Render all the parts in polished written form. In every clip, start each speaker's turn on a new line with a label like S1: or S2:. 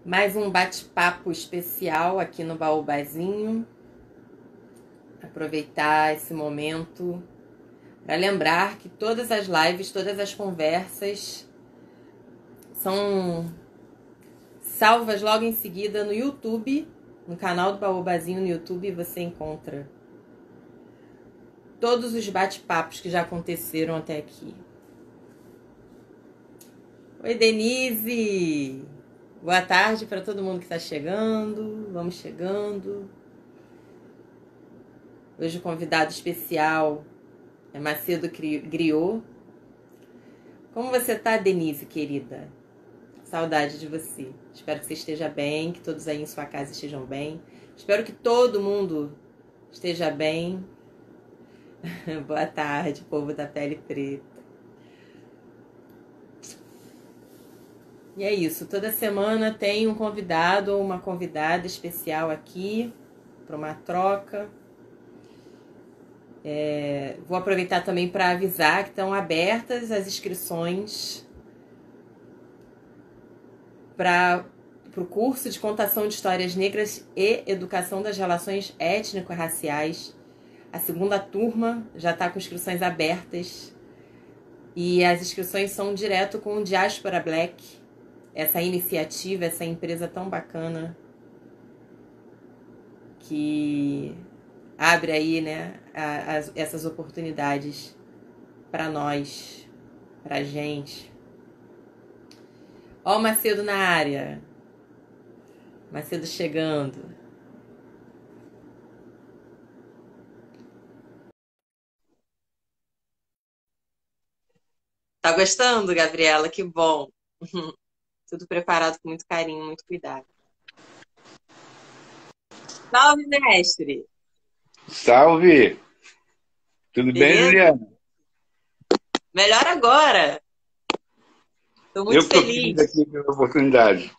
S1: Mais um bate-papo especial aqui no Baobazinho. Aproveitar esse momento para lembrar que todas as lives, todas as conversas são salvas logo em seguida no YouTube, no canal do Baobazinho no YouTube. Você encontra todos os bate-papos que já aconteceram até aqui. Oi, Denise! Boa tarde para todo mundo que está chegando. Vamos chegando. Hoje o convidado especial é Macedo Griot. Como você tá, Denise, querida? Saudade de você. Espero que você esteja bem, que todos aí em sua casa estejam bem. Espero que todo mundo esteja bem. Boa tarde, povo da pele preta. E é isso, toda semana tem um convidado ou uma convidada especial aqui para uma troca. Vou aproveitar também para avisar que estão abertas as inscrições para o curso de contação de histórias negras e educação das relações étnico-raciais. A segunda turma já está com inscrições abertas e as inscrições são direto com o Diaspora Black, essa iniciativa, essa empresa tão bacana que abre aí, né, essas oportunidades para nós, para gente. Ó o Macedo na área. Macedo chegando. Tá gostando, Gabriela? Que bom. Tudo preparado com muito carinho, muito cuidado. Salve, mestre!
S2: Salve! Tudo bem,
S1: Beleza?
S2: Juliana?
S1: Melhor agora! Estou
S2: Eu
S1: muito
S2: que estou feliz
S1: feliz.
S2: aqui pela oportunidade.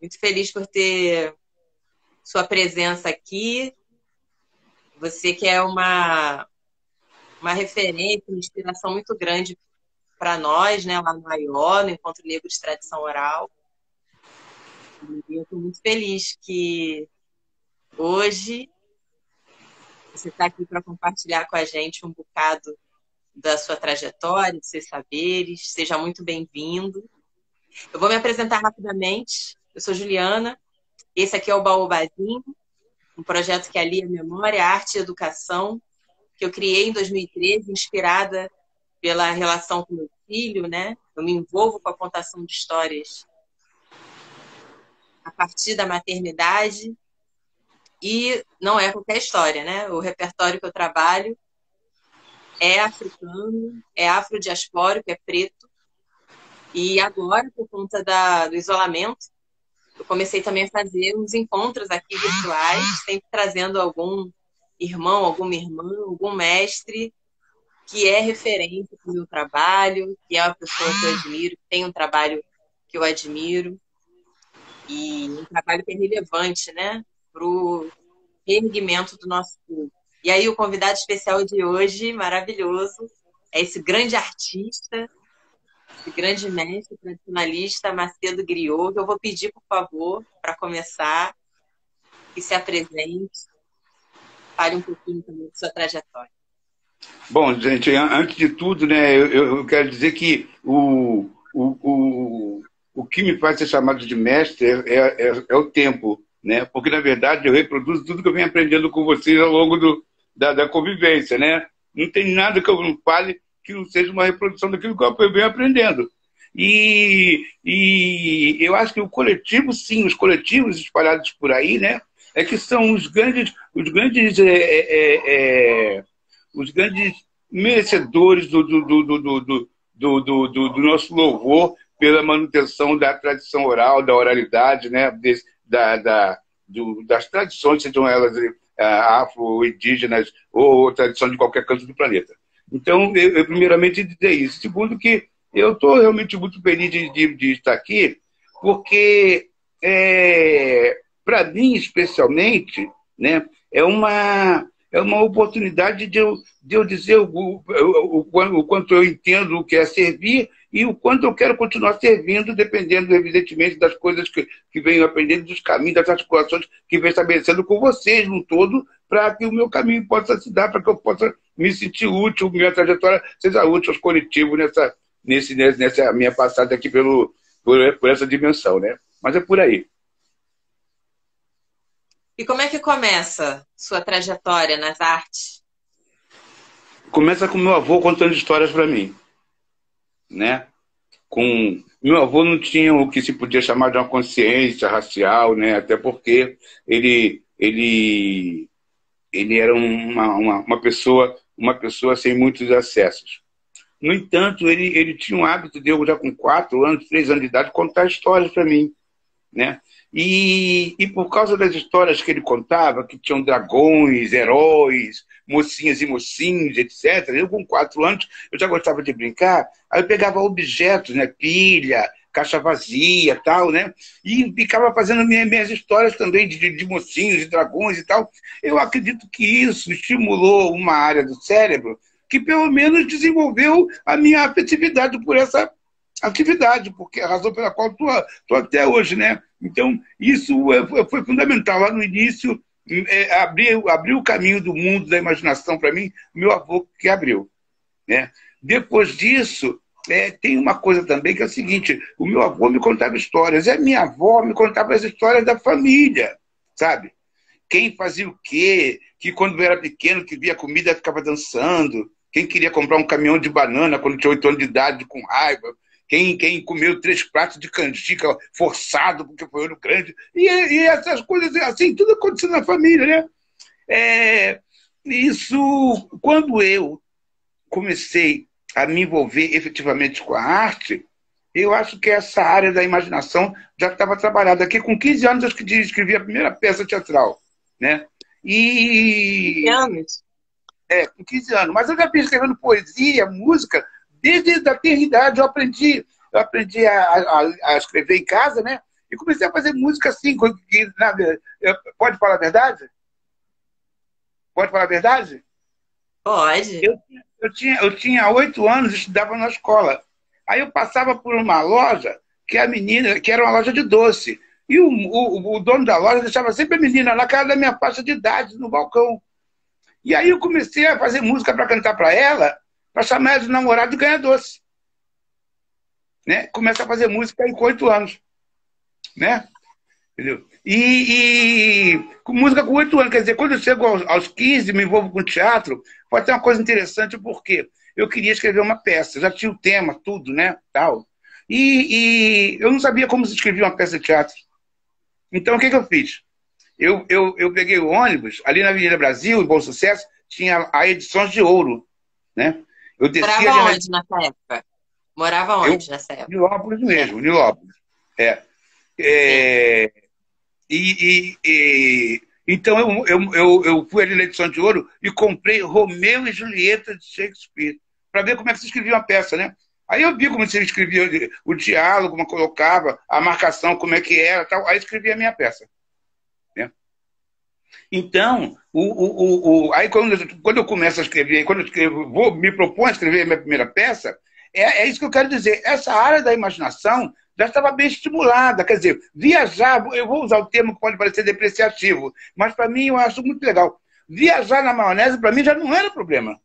S1: Muito feliz por ter sua presença aqui. Você que é uma referência, uma inspiração muito grande para nós, né, lá no AIO, no Encontro Negro de Tradição Oral. E eu estou muito feliz que hoje você está aqui para compartilhar com a gente um bocado da sua trajetória, dos seus saberes. Seja muito bem-vindo. Eu vou me apresentar rapidamente. Eu sou Juliana. Esse aqui é o Baobazinho, um projeto que alia memória, arte e educação, que eu criei em 2013, inspirada pela relação com meu filho, né? Eu me envolvo com a contação de histórias a partir da maternidade e não é qualquer história, né? O repertório que eu trabalho é africano, é afrodiaspórico, é preto. E agora, por conta do isolamento, eu comecei também a fazer uns encontros aqui virtuais, sempre trazendo algum irmão, alguma irmã, algum mestre que é referência para o meu trabalho, que é uma pessoa que eu admiro, que tem um trabalho que eu admiro, e um trabalho que é relevante, né, para o reerguimento do nosso povo. E aí o convidado especial de hoje, maravilhoso, é esse grande artista, esse grande mestre tradicionalista, Macedo Griot, que eu vou pedir, por favor, para começar, que se apresente, fale um pouquinho também de sua trajetória.
S2: Bom, gente, antes de tudo, né, eu quero dizer que o que me faz ser chamado de mestre é o tempo, né? Porque, na verdade, eu reproduzo tudo que eu venho aprendendo com vocês ao longo da convivência, né? Não tem nada que eu não fale que não seja uma reprodução daquilo que eu venho aprendendo. E eu acho que o coletivo, sim, os coletivos espalhados por aí, né? É que são os grandes merecedores do nosso louvor pela manutenção da tradição oral, da oralidade, né? Das tradições, sejam elas afro-indígenas ou tradição de qualquer canto do planeta. Então, eu primeiramente dizer isso. Segundo, que eu estou realmente muito feliz de estar aqui, porque, para mim, especialmente, né, é uma é uma oportunidade de eu dizer o quanto eu entendo o que é servir e o quanto eu quero continuar servindo, dependendo, evidentemente, das coisas que venho aprendendo, dos caminhos, das articulações que venho estabelecendo com vocês no todo, para que o meu caminho possa se dar, para que eu possa me sentir útil, minha trajetória seja útil aos coletivos nessa minha passagem aqui por essa dimensão, né? Mas é por aí.
S1: E como é que começa sua trajetória nas artes?
S2: Começa com meu avô contando histórias para mim, né? Meu avô não tinha o que se podia chamar de uma consciência racial, né? Até porque ele era uma pessoa sem muitos acessos. No entanto, ele tinha um hábito de eu, já com 4 anos, 3 anos de idade, contar histórias para mim, né? E por causa das histórias que ele contava, que tinham dragões, heróis, mocinhas e mocinhos, etc., eu com 4 anos, eu já gostava de brincar, aí eu pegava objetos, né? Pilha, caixa vazia, tal, né? E ficava fazendo minhas histórias também de mocinhos, de dragões e tal. Eu acredito que isso estimulou uma área do cérebro que pelo menos desenvolveu a minha afetividade por essa atividade, porque é a razão pela qual estou até hoje, né? Então, isso foi fundamental. Lá no início, abriu o caminho do mundo da imaginação para mim, meu avô que abriu, né? Depois disso, tem uma coisa também que é o seguinte, o meu avô me contava histórias, e a minha avó me contava as histórias da família, sabe? Quem fazia o quê, que quando eu era pequeno, que via comida, ficava dançando, quem queria comprar um caminhão de banana quando tinha 8 anos de idade com raiva, quem comeu 3 pratos de canjica forçado porque foi olho grande, e essas coisas assim, tudo acontecendo na família, né? Isso, quando eu comecei a me envolver efetivamente com a arte, eu acho que essa área da imaginação já estava trabalhada. Aqui com 15 anos eu escrevi a primeira peça teatral, né?
S1: 15 anos?
S2: Com 15 anos. Mas eu já vim escrevendo poesia, música, desde a eternidade. Eu aprendi a escrever em casa, né? E comecei a fazer música assim. Pode falar a verdade? Pode falar a verdade?
S1: Pode.
S2: Eu tinha 8 anos e estudava na escola. Aí eu passava por uma loja que era uma loja de doce. E o dono da loja deixava sempre a menina na cara da minha faixa de idade, no balcão. E aí eu comecei a fazer música para cantar para ela, para chamar ela de namorado e ganhar doce. Né? Começa a fazer música aí com 8 anos. Né? Entendeu? Com música com 8 anos. Quer dizer, quando eu chego aos 15, me envolvo com teatro, pode ter uma coisa interessante, porque eu queria escrever uma peça. Já tinha o tema, tudo, né? Tal. E eu não sabia como se escrevia uma peça de teatro. Então, o que eu fiz? Eu peguei o ônibus, ali na Avenida Brasil, em Bom Sucesso, tinha a Edições de Ouro, né? Eu descia
S1: Morava onde nessa época? Morava onde nessa época?
S2: Nilópolis mesmo, Nilópolis. Então eu fui ali na Edição de Ouro e comprei Romeu e Julieta de Shakespeare, para ver como é que se escrevia uma peça, né? Aí eu vi como se escrevia o diálogo, como colocava, a marcação, como é que era, tal. Aí escrevi a minha peça. Né? Então, aí quando eu começo a escrever, quando eu escrevo, me proponho a escrever a minha primeira peça, é isso que eu quero dizer. Essa área da imaginação já estava bem estimulada. Quer dizer, viajar, eu vou usar o termo que pode parecer depreciativo, mas para mim eu acho muito legal. Viajar na maionese, para mim, já não era problema.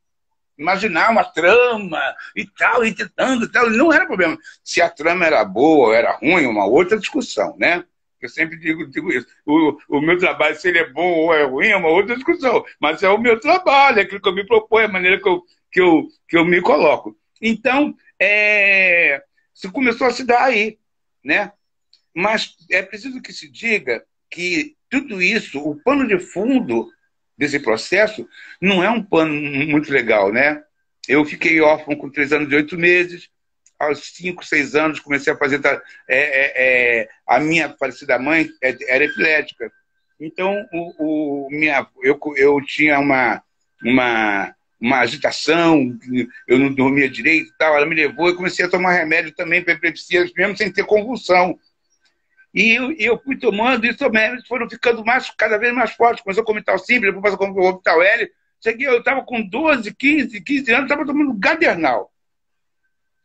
S2: Imaginar uma trama e tal, e tentando, não era problema. Se a trama era boa ou era ruim, uma outra discussão, né? Eu sempre digo isso. O meu trabalho, se ele é bom ou é ruim, é uma outra discussão. Mas é o meu trabalho, é aquilo que eu me proponho, a maneira que eu me coloco. Então, isso começou a se dar aí, né? Mas é preciso que se diga que tudo isso, o pano de fundo desse processo, não é um pano muito legal, né? Eu fiquei órfão com 3 anos e 8 meses. Aos 5, 6 anos, comecei a fazer... a minha falecida mãe era epilética. Então, eu tinha uma agitação, eu não dormia direito e tal. Ela me levou e comecei a tomar remédio também para epilepsia, mesmo sem ter convulsão. E eu fui tomando, e os remédios foram ficando cada vez mais fortes. Começou a comer tal simples, depois começou a comer tal L. Cheguei, eu estava com 12, 15 anos, estava tomando Gadernal.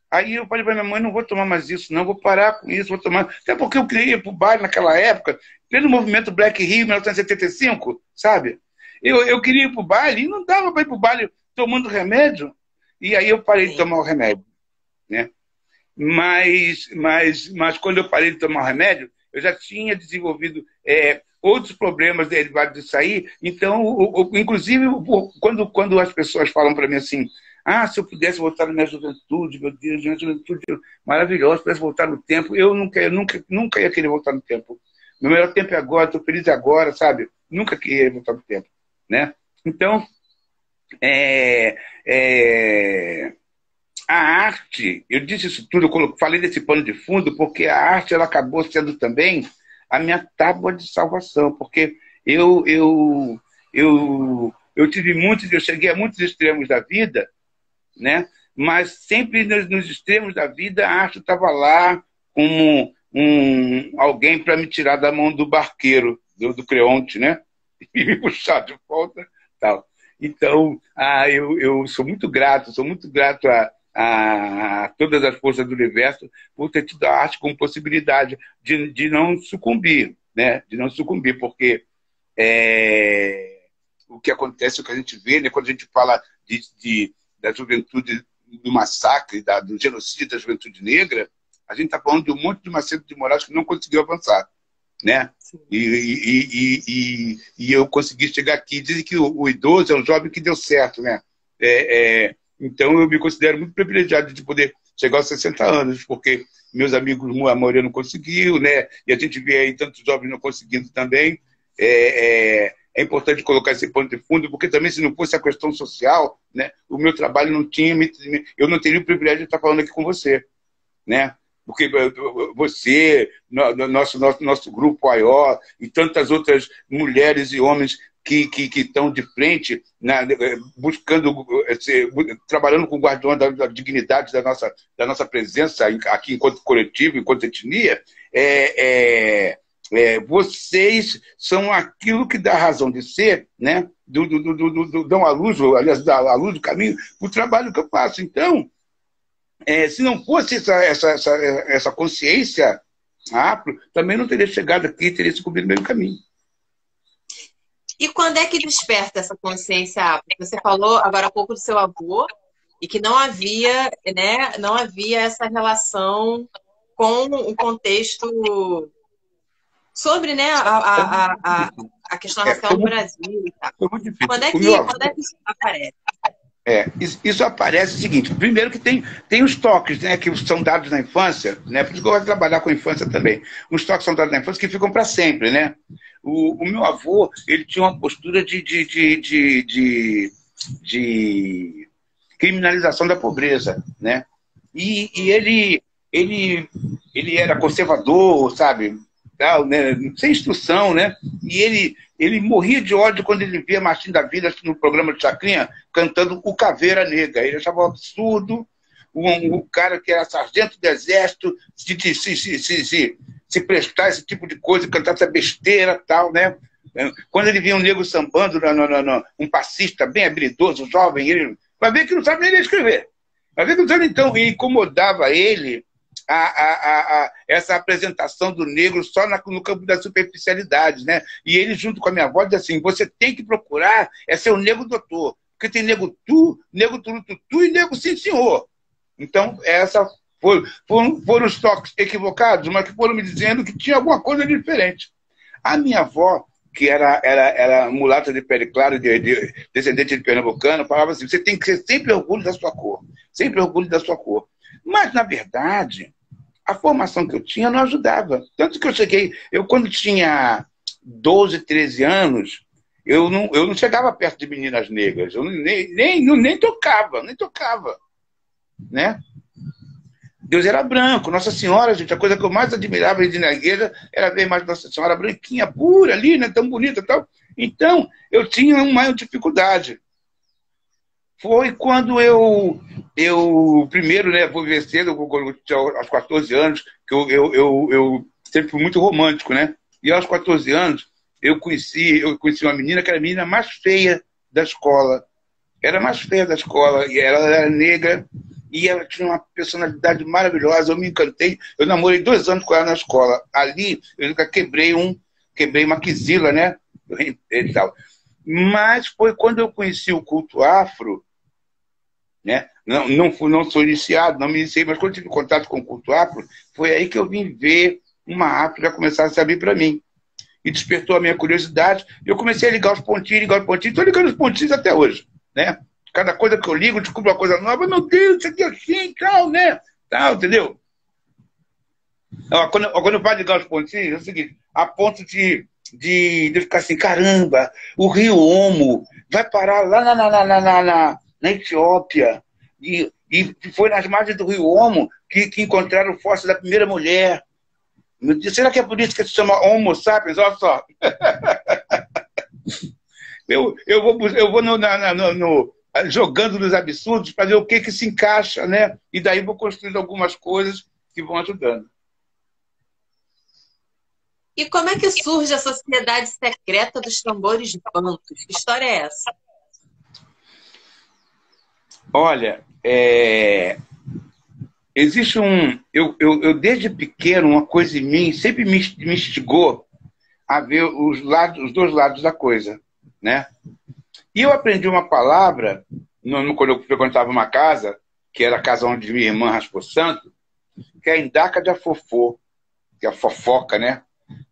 S2: Aí eu falei para minha mãe, não vou tomar mais isso, não, vou parar com isso, vou tomar. Até porque eu queria ir para o baile naquela época, pelo movimento Black Rio, 1975, sabe? Eu queria ir para o baile e não dava para ir para o baile tomando remédio. E aí eu parei de tomar o remédio, né? Mas quando eu parei de tomar o remédio, eu já tinha desenvolvido outros problemas derivados disso aí. Então, inclusive, quando as pessoas falam para mim assim, se eu pudesse voltar na minha juventude, meu Deus, minha juventude maravilhosa, pudesse voltar no tempo, eu nunca ia querer voltar no tempo. Meu melhor tempo é agora, estou feliz agora, sabe? Nunca queria voltar no tempo, né? Então, a arte, eu disse isso tudo, eu falei desse pano de fundo, porque a arte ela acabou sendo também a minha tábua de salvação, porque eu tive eu cheguei a muitos extremos da vida, né? Mas sempre nos extremos da vida a arte estava lá como alguém para me tirar da mão do barqueiro, do Creonte, né? E me puxar de volta, tal. Então, eu sou muito grato a todas as forças do universo por ter tido a arte como possibilidade de não sucumbir, né? De não sucumbir, porque o que acontece, o que a gente vê, né? Quando a gente fala da juventude, do massacre, do genocídio da juventude negra, a gente está falando de um monte de Macedo de Moraes que não conseguiu avançar, né? E eu consegui chegar aqui. Dizem que o idoso é um jovem que deu certo, né? Então eu me considero muito privilegiado de poder chegar aos 60 anos, porque meus amigos, a maioria não conseguiu, né? E a gente vê aí tantos jovens não conseguindo também. É importante colocar esse ponto de fundo, porque também se não fosse a questão social, né, o meu trabalho não tinha, eu não teria o privilégio de estar falando aqui com você, né? Porque você, nosso grupo AIO e tantas outras mulheres e homens que estão de frente, né, buscando, trabalhando com o guardião da dignidade da nossa presença aqui enquanto coletivo, enquanto etnia, vocês são aquilo que dá razão de ser, né? Dão a luz, aliás, dá a luz do caminho para o trabalho que eu faço. Então, se não fosse essa consciência afro, também não teria chegado aqui, teria sucumbido no meio do caminho.
S1: E quando é que desperta essa consciência afro? Você falou agora há pouco do seu avô e que não havia, né, não havia essa relação com o contexto sobre, né, a questão racial no Brasil e tal. Quando é que isso aparece?
S2: Isso aparece o seguinte: primeiro que tem os toques, né, que são dados na infância, né, por isso que eu gosto de trabalhar com a infância também. Os toques são dados na infância que ficam para sempre, né? O meu avô, ele tinha uma postura de criminalização da pobreza, né? E ele era conservador, sabe? Tal, né? Sem instrução, né? E ele morria de ódio quando ele via Martim da Vila no programa de Chacrinha cantando O Caveira Negra. Ele achava um absurdo um cara que era sargento do exército se prestar a esse tipo de coisa, cantar essa besteira tal, né? Quando ele via um negro sambando, um passista bem habilidoso, jovem, ele vai ver que não sabe nem ler escrever. Vai ver que não sabe, então, incomodava ele essa apresentação do negro só no campo da superficialidade, né? E ele, junto com a minha avó, diz assim: você tem que procurar ser o negro doutor, porque tem nego turututu e nego sim senhor. Então, foram os toques equivocados, mas que foram me dizendo que tinha alguma coisa diferente. A minha avó, que era mulata de pele clara, descendente de pernambucano, falava assim: você tem que ser sempre orgulho da sua cor, sempre orgulho da sua cor. Mas, na verdade, a formação que eu tinha não ajudava. Tanto que eu quando tinha 12, 13 anos, eu não chegava perto de meninas negras, eu nem tocava, né? Deus era branco, Nossa Senhora, gente, a coisa que eu mais admirava de na igreja era ver mais Nossa Senhora branquinha, pura ali, né, tão bonita e tal. Então, eu tinha uma dificuldade. Foi quando eu primeiro, né, vou ver cedo, aos 14 anos, que eu sempre fui muito romântico, né? E aos 14 anos, eu conheci uma menina que era a menina mais feia da escola. Era a mais feia da escola, e ela era negra, e ela tinha uma personalidade maravilhosa. Eu me encantei. Eu namorei 2 anos com ela na escola. Ali, eu nunca quebrei uma quizila, né? E tal. Mas foi quando eu conheci o culto afro, né? Não sou iniciado, não me iniciei, mas quando tive contato com o culto afro, foi aí que eu vim ver uma África começar a se abrir para mim. E despertou a minha curiosidade. E eu comecei a ligar os pontinhos. Estou ligando os pontinhos até hoje, né? Cada coisa que eu ligo, eu descubro uma coisa nova. Meu Deus, isso aqui é assim, tal, né? Tal, entendeu? Quando eu falo ligar os pontinhos, é o seguinte, a ponto de ficar assim, caramba, o rio Omo vai parar lá na Etiópia. E foi nas margens do rio Omo que encontraram o fóssil da primeira mulher. Meu Deus, será que é por isso que se chama Homo sapiens? Olha só. Eu vou jogando nos absurdos para ver o que se encaixa, né? E daí vou construindo algumas coisas que vão ajudando.
S1: E como é que surge a Sociedade Secreta dos Tambores Bantus? Que história é essa?
S2: Olha, existe eu desde pequeno, uma coisa em mim sempre me instigou a ver os 2 lados da coisa, né? E eu aprendi uma palavra quando eu frequentava uma casa, que era a casa onde minha irmã raspou santo, que é a Indaca de Afofô, que é a fofoca, né?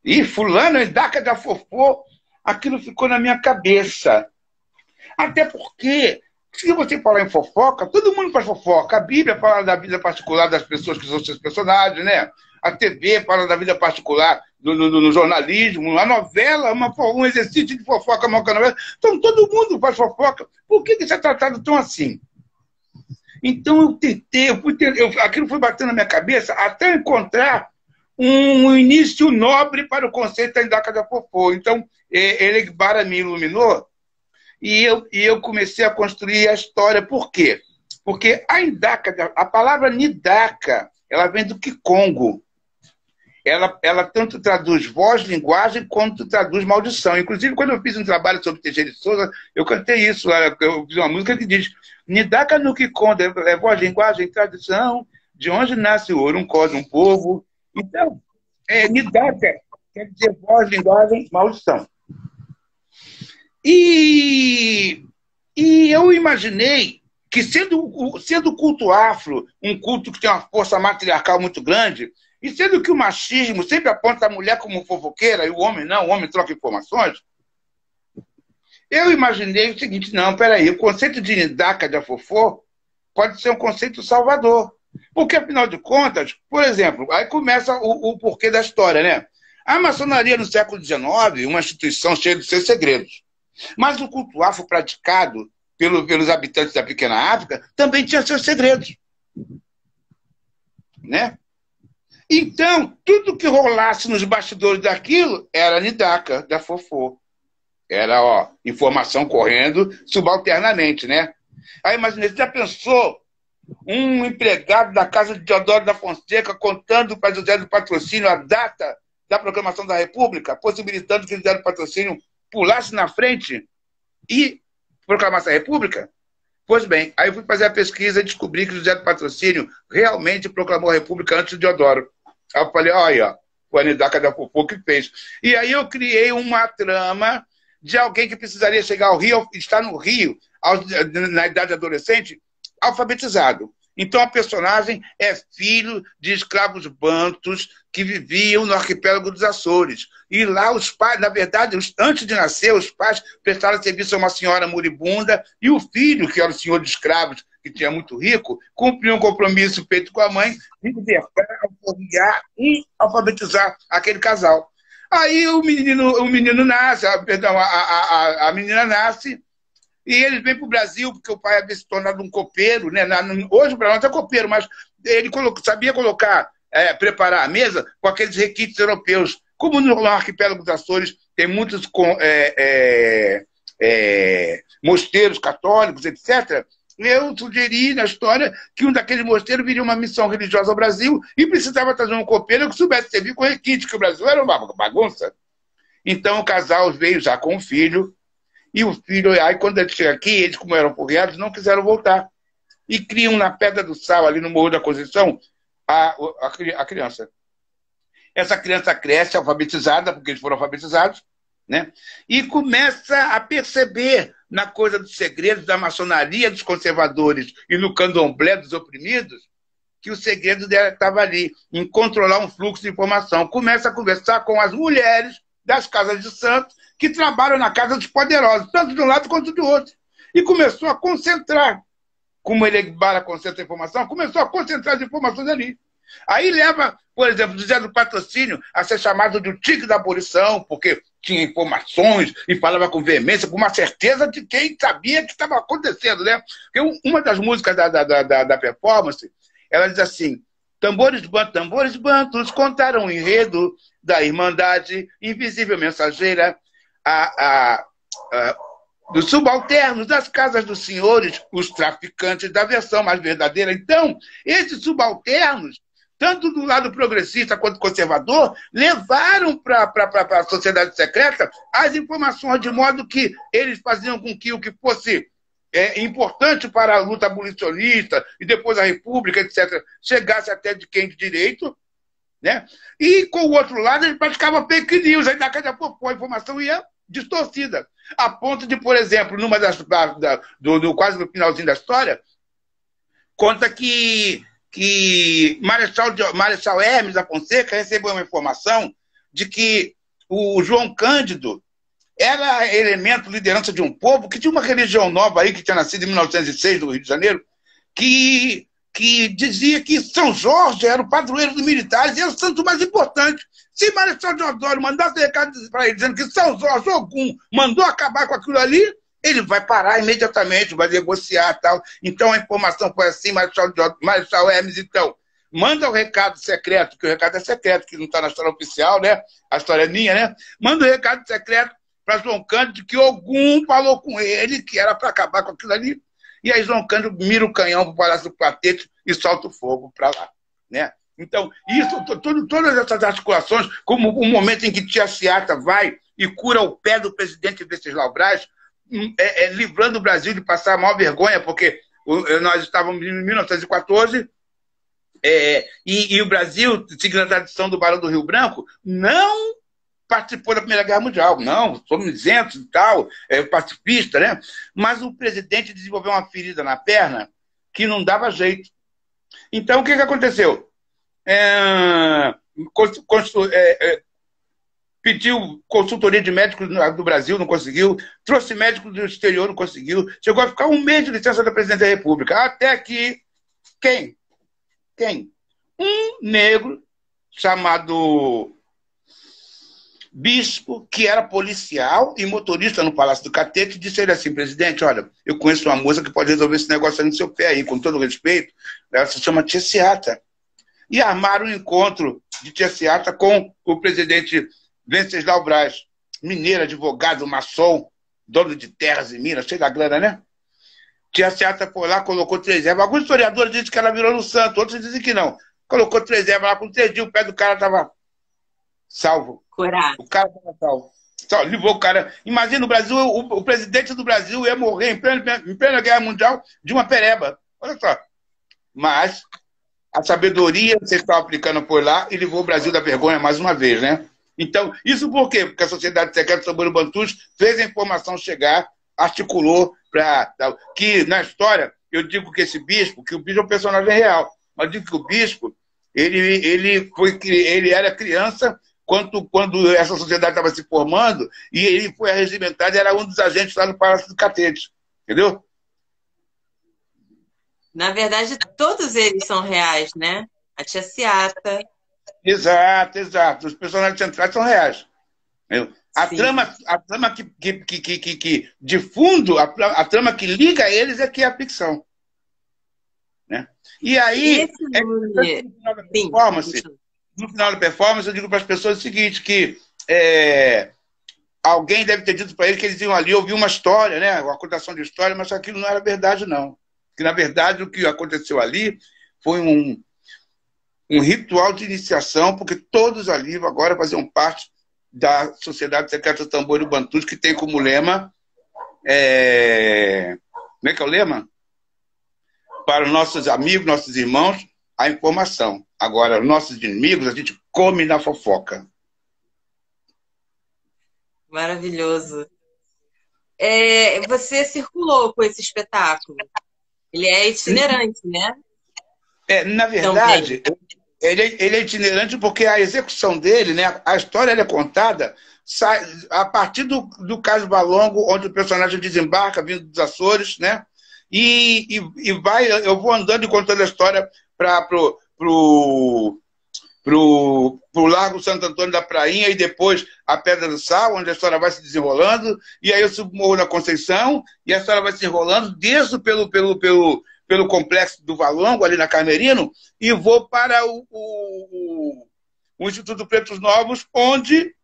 S2: E fulano, Indaca de Afofô, aquilo ficou na minha cabeça. Até porque, se você falar em fofoca, todo mundo faz fofoca. A Bíblia fala da vida particular das pessoas que são seus personagens, né? A TV fala da vida particular no jornalismo. A novela é um exercício de fofoca, uma novela. Então, todo mundo faz fofoca. Por que isso é tratado tão assim? Então, eu tentei, aquilo foi batendo na minha cabeça até encontrar um início nobre para o conceito da Indaca da Fofô. Então, Elegbara me iluminou e eu comecei a construir a história. Por quê? Porque a palavra Nidaka, ela vem do Kikongo. Ela tanto traduz voz, linguagem, quanto traduz maldição. Inclusive, quando eu fiz um trabalho sobre Teixeira de Souza, eu cantei isso. Eu fiz uma música que diz: Nidaka no Kikongo é voz, linguagem, tradição, de onde nasce o ouro, um código, um povo. Então, Nidaka quer dizer voz, linguagem, maldição. E eu imaginei que, sendo o culto afro um culto que tem uma força matriarcal muito grande, e sendo que o machismo sempre aponta a mulher como fofoqueira e o homem não, o homem troca informações, eu imaginei o seguinte: não, peraí, o conceito de Nidaka de Afofô pode ser um conceito salvador. Porque, afinal de contas, por exemplo, aí começa o porquê da história, né? A maçonaria no século XIX, uma instituição cheia de seus segredos. Mas o culto afro praticado pelos habitantes da pequena África também tinha seus segredos, né? Então, tudo que rolasse nos bastidores daquilo era Nidaka da Fofô. Era, informação correndo subalternamente, né? Aí, imagina, você já pensou um empregado da casa de Deodoro da Fonseca contando para José do Patrocínio a data da proclamação da República, possibilitando que José do Patrocínio pulasse na frente e proclamasse a República? Pois bem, aí eu fui fazer a pesquisa e descobri que José do Patrocínio realmente proclamou a República antes de Deodoro. Aí eu falei: olha, o Nidaka da Fofô que fez. E aí eu criei uma trama de alguém que precisaria chegar ao Rio, estar no Rio, na idade adolescente, alfabetizado. Então a personagem é filho de escravos bantus que viviam no arquipélago dos Açores. E lá os pais, na verdade, antes de nascer, os pais prestaram serviço a uma senhora moribunda e o filho, que era o senhor de escravos, que tinha muito rico, cumpriu um compromisso feito com a mãe de libertar, alforriar e alfabetizar aquele casal. Aí o menino nasce, a menina nasce, e ele vem para o Brasil, porque o pai havia se tornado um copeiro, né? Hoje o Brasil é copeiro, mas ele sabia preparar a mesa com aqueles requintes europeus. Como no arquipélago dos Açores tem muitos mosteiros católicos, etc., eu sugeri na história que um daqueles mosteiros viria uma missão religiosa ao Brasil e precisava trazer um copeiro que soubesse servir com requinte, que o Brasil era uma bagunça. Então o casal veio já com o filho, e o filho, aí quando ele chega aqui, eles, como eram porreados, não quiseram voltar. E criam na Pedra do Sal, ali no Morro da Conceição, a criança. Essa criança cresce alfabetizada, porque eles foram alfabetizados, né? E começa a perceber na coisa dos segredos da maçonaria dos conservadores e no candomblé dos oprimidos, que o segredo dela estava ali, em controlar um fluxo de informação. Começa a conversar com as mulheres das casas de santos que trabalham na casa dos poderosos, tanto de um lado quanto do outro. E começou a concentrar, como ele concentra a informação, começou a concentrar as informações ali. Aí leva, por exemplo, José do Patrocínio a ser chamado de o tigre da abolição, porque tinha informações e falava com veemência, com uma certeza de quem sabia que estava acontecendo, né? Porque uma das músicas da performance, ela diz assim: tambores bantos contaram o enredo da Irmandade Invisível Mensageira, dos subalternos das casas dos senhores, os traficantes da versão mais verdadeira. Então, esses subalternos, tanto do lado progressista quanto conservador, levaram para a sociedade secreta as informações, de modo que eles faziam com que o que fosse importante para a luta abolicionista e depois a República, etc., chegasse até de quem de direito, né? E, com o outro lado, ele praticava fake news. Aí, daqui a pouco, a informação ia distorcida. A ponto de, por exemplo, numa quase no finalzinho da história, conta que Marechal Hermes da Fonseca recebeu uma informação de que o João Cândido era elemento, liderança de um povo que tinha uma religião nova aí, que tinha nascido em 1906, no Rio de Janeiro, que dizia que São Jorge era o padroeiro dos militares e era o santo mais importante. Se Marechal Deodoro mandasse recado para ele dizendo que São Jorge Ogum mandou acabar com aquilo ali, ele vai parar imediatamente, vai negociar e tal. Então a informação foi assim: Marechal Hermes, então, manda o recado secreto, que o recado é secreto, que não está na história oficial, né? A história é minha, né? Manda o recado secreto para João Cândido, que Ogum falou com ele, que era para acabar com aquilo ali. E aí João Cândido mira o canhão para o Palácio do Platete e solta o fogo para lá, né? Então, todas essas articulações, como o momento em que Tia Seata vai e cura o pé do presidente Venceslau Braz, livrando o Brasil de passar a maior vergonha, porque nós estávamos em 1914 e o Brasil, seguindo a tradição do Barão do Rio Branco, não participou da Primeira Guerra Mundial. Não, somos isentos e tal, pacifista, né? Mas o presidente desenvolveu uma ferida na perna que não dava jeito. Então, o que aconteceu? Pediu consultoria de médicos do Brasil, não conseguiu. Trouxe médicos do exterior, não conseguiu. Chegou a ficar um mês de licença da Presidente da República. Até que... Quem? Um negro chamado Bispo, que era policial e motorista no Palácio do Catete, disse ele assim: presidente, olha, eu conheço uma moça que pode resolver esse negócio aí no seu pé aí, com todo respeito. Ela se chama Tia Seata. E armaram um encontro de Tia Seata com o presidente Venceslau Braz, mineiro, advogado, maçom, dono de terras e minas, cheio da grana, né? Tia Seata foi lá, colocou 3 ervas. Alguns historiadores dizem que ela virou no santo, outros dizem que não. Colocou 3 ervas lá, com 3 dias o pé do cara estava salvo.
S1: Curado.
S2: O cara estava salvo. Só livrou o cara. Imagina, o Brasil, o presidente do Brasil ia morrer em plena Guerra Mundial de uma pereba. Olha só. Mas a sabedoria que você estava aplicando por lá e livrou o Brasil da vergonha mais uma vez, né? Então, isso por quê? Porque a Sociedade Secreta sobre o Bantus fez a informação chegar, articulou para... Que, na história, eu digo que esse bispo, que o bispo é um personagem real, mas digo que o bispo, ele era criança quando essa sociedade estava se formando e ele foi arregimentado, era um dos agentes lá no Palácio do Catete. Entendeu?
S1: Na verdade, todos eles são reais, né? A Tia Seata.
S2: Exato. Os personagens centrais são reais. A trama que de fundo, a trama que liga eles é que é a ficção. Né? E aí, no final da performance, eu digo para as pessoas o seguinte, que alguém deve ter dito para ele que eles iam ali ouvir uma história, né? Uma contação de história, mas aquilo não era verdade, não. Que, na verdade, o que aconteceu ali foi um ritual de iniciação, porque todos ali agora faziam parte da Sociedade Secreta do Tambor e Bantus, que tem como lema... Como é que é o lema? Para os nossos amigos, nossos irmãos, a informação. Agora, os nossos inimigos, a gente come na fofoca.
S1: Maravilhoso. Você circulou com esse espetáculo. Ele é itinerante, né?
S2: Na verdade, ele é itinerante porque a execução dele, né, a história é contada a partir do caso Balongo, onde o personagem desembarca vindo dos Açores, né? E eu vou andando e contando a história para pro Largo Santo Antônio da Prainha e depois a Pedra do Sal, onde a história vai se desenrolando, e aí eu subo Morro da Conceição e a história vai se enrolando, desço pelo complexo do Valongo, ali na Carmerino, e vou para o Instituto Pretos Novos, onde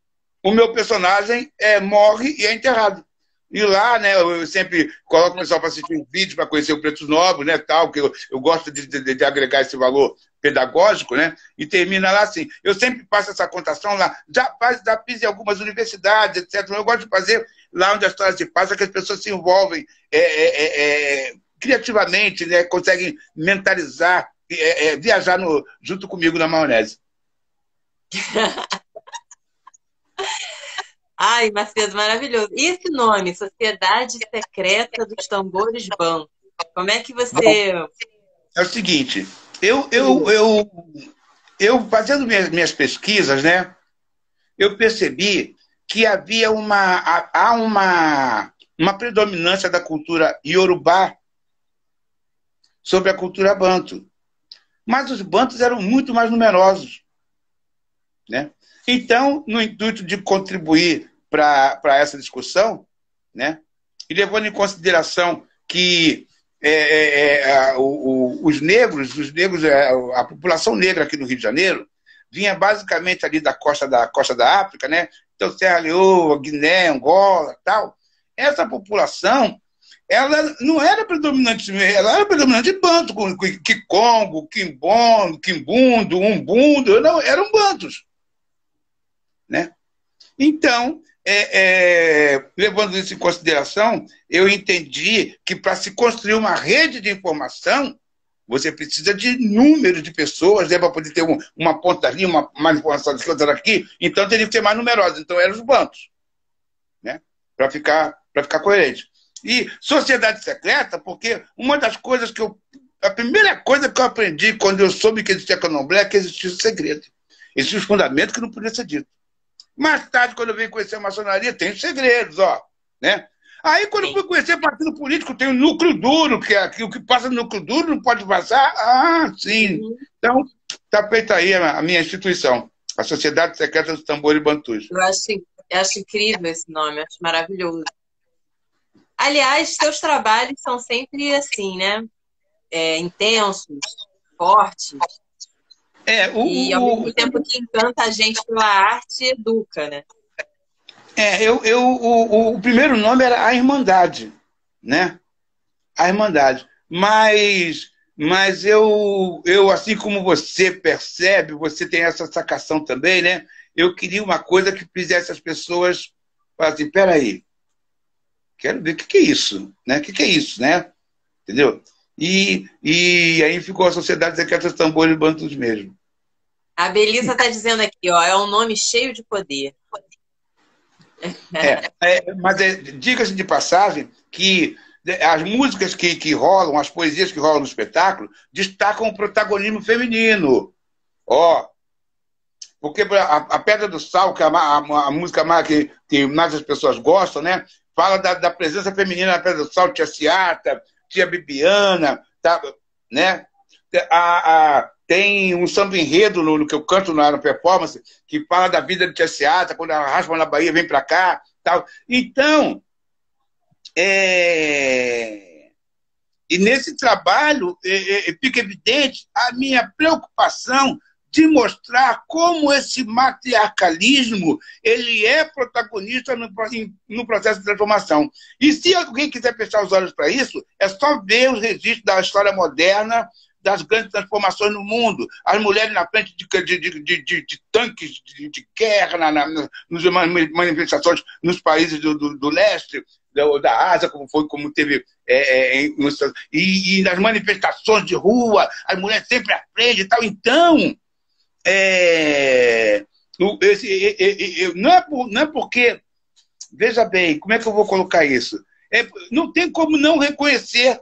S2: o meu personagem morre e é enterrado. E lá, né, eu sempre coloco o pessoal para assistir um vídeo, para conhecer o Pretos Novos, né, tal, que eu gosto de agregar esse valor pedagógico, né, e termina lá assim. Eu sempre faço essa contação lá, já fiz em algumas universidades, etc. Eu gosto de fazer lá onde a história se passa, que as pessoas se envolvem criativamente, né, conseguem mentalizar, viajar junto comigo na maionese.
S1: Ai, Macedo, maravilhoso. E esse nome, Sociedade Secreta dos Tambores Bantus? Como é que você...
S2: Bom, é o seguinte, eu fazendo minhas pesquisas, né, eu percebi que havia uma predominância da cultura iorubá sobre a cultura banto. Mas os bantos eram muito mais numerosos, né? Então, no intuito de contribuir para essa discussão, né, e levando em consideração que os negros, a população negra aqui no Rio de Janeiro, vinha basicamente ali da costa da África, né? Então, Serra Leoa, Guiné, Angola, tal. Essa população, ela não era predominante, ela era predominante banto, com Kikongo, Quimbondo, Quimbundo, Umbundo, não, eram bantos, né? Então, levando isso em consideração, eu entendi que para se construir uma rede de informação, você precisa de número de pessoas, né, para poder ter uma ponta ali, mais informação aqui, outra aqui, então teria que ser mais numerosa. Então eram os bantos, né, para ficar coerente. E sociedade secreta, porque uma das coisas a primeira coisa que eu aprendi quando eu soube que existia candomblé é que existia um segredo. Existia um fundamento que não podia ser dito. Mais tarde, quando eu vim conhecer a maçonaria, tem os segredos, ó, né? Aí, quando eu fui conhecer partido político, tem o núcleo duro, que é o que passa no núcleo duro não pode vazar. Ah, sim. Então, está feita aí a minha instituição, a Sociedade Secreta dos Tambores Bantus.
S1: Eu acho incrível esse nome, acho maravilhoso. Aliás, seus trabalhos são sempre assim, né? Intensos, fortes. E ao mesmo tempo que encanta a gente pela arte, educa, né?
S2: O primeiro nome era A Irmandade, né? A Irmandade. Mas eu, assim como você percebe, você tem essa sacação também, né? Eu queria uma coisa que fizesse as pessoas falarem assim, peraí, quero ver o que é isso, né? O que é isso, né? Entendeu? E aí ficou a Sociedade Secreta dos Tambores Bantus mesmo.
S1: A Belisa está dizendo aqui, ó, é um nome cheio de poder.
S2: Mas diga-se de passagem que as músicas que rolam, as poesias que rolam no espetáculo, destacam o protagonismo feminino. Ó, porque a Pedra do Sal, que é a música que mais as pessoas gostam, né? Fala da presença feminina na Pedra do Sal, tia Ciata, tia Bibiana, tá, né? Tem um samba enredo no que eu canto na performance que fala da vida de tia Ciata, quando ela raspa na Bahia, vem para cá, tal. Então, e nesse trabalho fica evidente a minha preocupação de mostrar como esse matriarcalismo ele é protagonista no processo de transformação. E se alguém quiser fechar os olhos para isso, é só ver os registros da história moderna das grandes transformações no mundo. As mulheres na frente de tanques de guerra, nas manifestações nos países do leste, da Ásia, como teve e nas manifestações de rua, as mulheres sempre à frente e tal. Então, não é porque... Veja bem, como é que eu vou colocar isso? Não tem como não reconhecer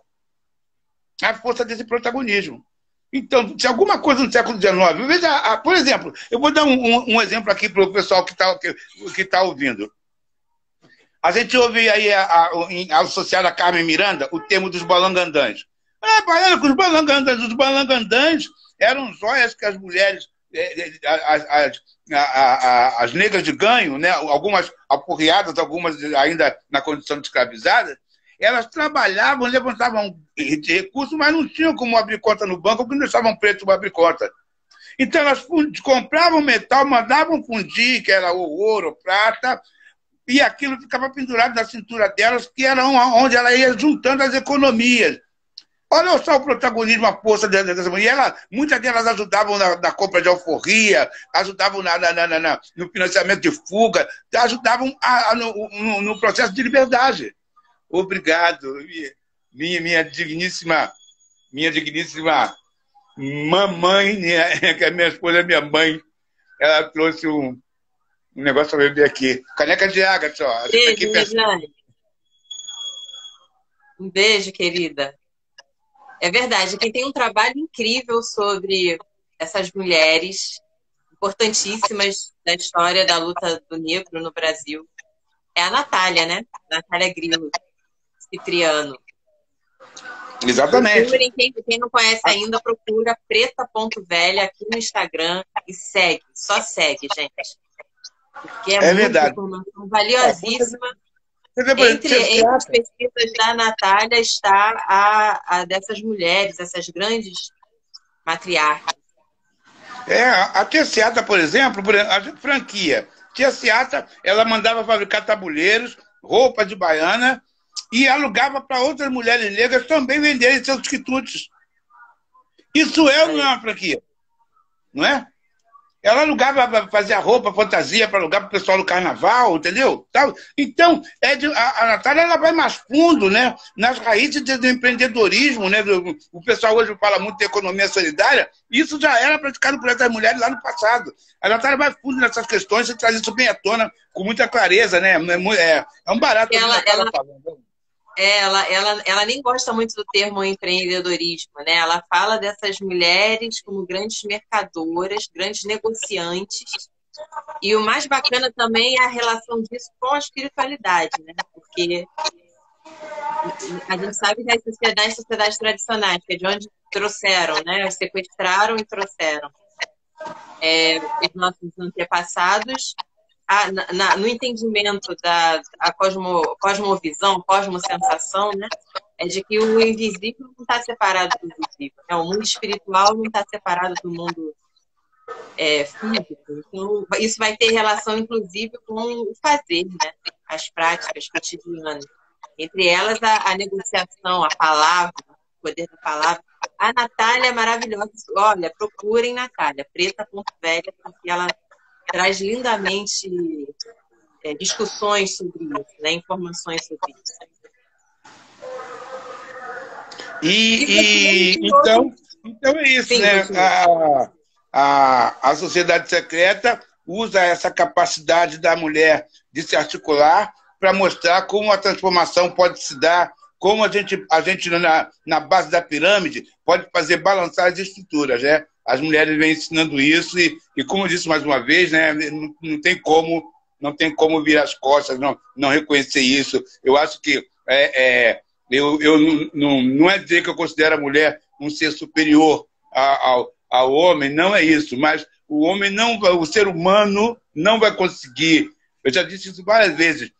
S2: a força desse protagonismo. Então, se alguma coisa no século XIX... Veja, por exemplo, eu vou dar um exemplo aqui para o pessoal que tá ouvindo. A gente ouve aí, associado a Carmen Miranda, o termo dos balangandãs. Os balangandãs eram joias que as mulheres, as negras de ganho, né, algumas aporreadas, algumas ainda na condição de escravizadas, elas trabalhavam, levantavam recursos, mas não tinham como abrir conta no banco, porque não estavam pretos para abrir conta. Então, elas compravam metal, mandavam fundir, que era o ouro, prata, e aquilo ficava pendurado na cintura delas, que era onde ela ia juntando as economias. Olha só o protagonismo, a força dessa mulher. Muitas delas ajudavam na compra de alforria, ajudavam no financiamento de fuga, ajudavam no processo de liberdade. Obrigado, minha digníssima mamãe, que a minha esposa é minha mãe. Ela trouxe um negócio para beber aqui. Caneca de água, só.
S1: Beijo, Regiane. Um beijo, querida. É verdade, quem tem um trabalho incrível sobre essas mulheres importantíssimas da história da luta do negro no Brasil é a Natália, né? Natália Grillo Cipriano.
S2: Exatamente.
S1: Procurem, quem não conhece ainda, procura preta.velha aqui no Instagram e segue, só segue, gente. Porque é muita
S2: verdade.
S1: Informação valiosíssima. Entre as pesquisas da Natália está a dessas mulheres, essas grandes matriarcas.
S2: A Tia Seata, por exemplo, a franquia. Tia Seata, ela mandava fabricar tabuleiros, roupas de baiana e alugava para outras mulheres negras também venderem seus quitutes. Isso ou não é uma franquia? Não é? Ela alugava, fazia roupa, fantasia para alugar para o pessoal do carnaval, entendeu? Então, a Natália ela vai mais fundo, né, nas raízes do empreendedorismo, né? O pessoal hoje fala muito de economia solidária, e isso já era praticado por essas mulheres lá no passado. A Natália vai fundo nessas questões e traz isso bem à tona com muita clareza, né? É um barato.
S1: Ela nem gosta muito do termo empreendedorismo, né? Ela fala dessas mulheres como grandes mercadoras, grandes negociantes. E o mais bacana também é a relação disso com a espiritualidade, né? Porque a gente sabe que as sociedades tradicionais, que é de onde trouxeram, né? Sequestraram e trouxeram os nossos antepassados, no entendimento da cosmovisão, cosmosensação, né? É de que o invisível não está separado do visível, né? O mundo espiritual não está separado do mundo físico. Então, isso vai ter relação, inclusive, com o fazer, né? As práticas cotidianas. Entre elas, a negociação, a palavra, o poder da palavra. A Natália é maravilhosa. Olha, procurem Natália, preta.velha, porque ela traz lindamente discussões sobre isso, né? Informações sobre isso.
S2: Então é isso, sim, né? A sociedade secreta usa essa capacidade da mulher de se articular para mostrar como a transformação pode se dar, como a gente na base da pirâmide pode fazer balançar as estruturas, né? As mulheres vêm ensinando isso e como eu disse mais uma vez, né? Não tem como virar as costas, não reconhecer isso. Eu acho que não é dizer que eu considero a mulher um ser superior ao homem, não é isso, mas o ser humano não vai conseguir, eu já disse isso várias vezes,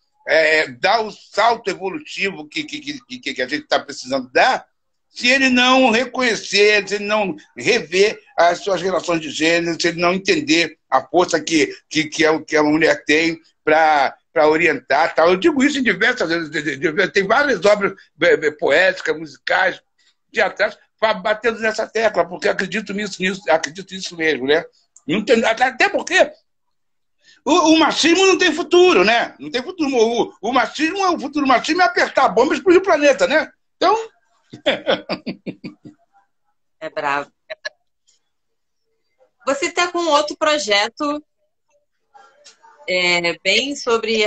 S2: dar o salto evolutivo que a gente está precisando dar se ele não reconhecer, se ele não rever as suas relações de gênero, se ele não entender a força que a mulher tem para orientar. Tal. Eu digo isso em diversas vezes. Tem várias obras poéticas, musicais, teatrais, batendo nessa tecla, porque acredito nisso mesmo. Né? Não tem, até porque o machismo não tem futuro, né? Não tem futuro. O futuro machismo é apertar a bomba e explodir o planeta, né? Então.
S1: É bravo. Você está com outro projeto bem sobre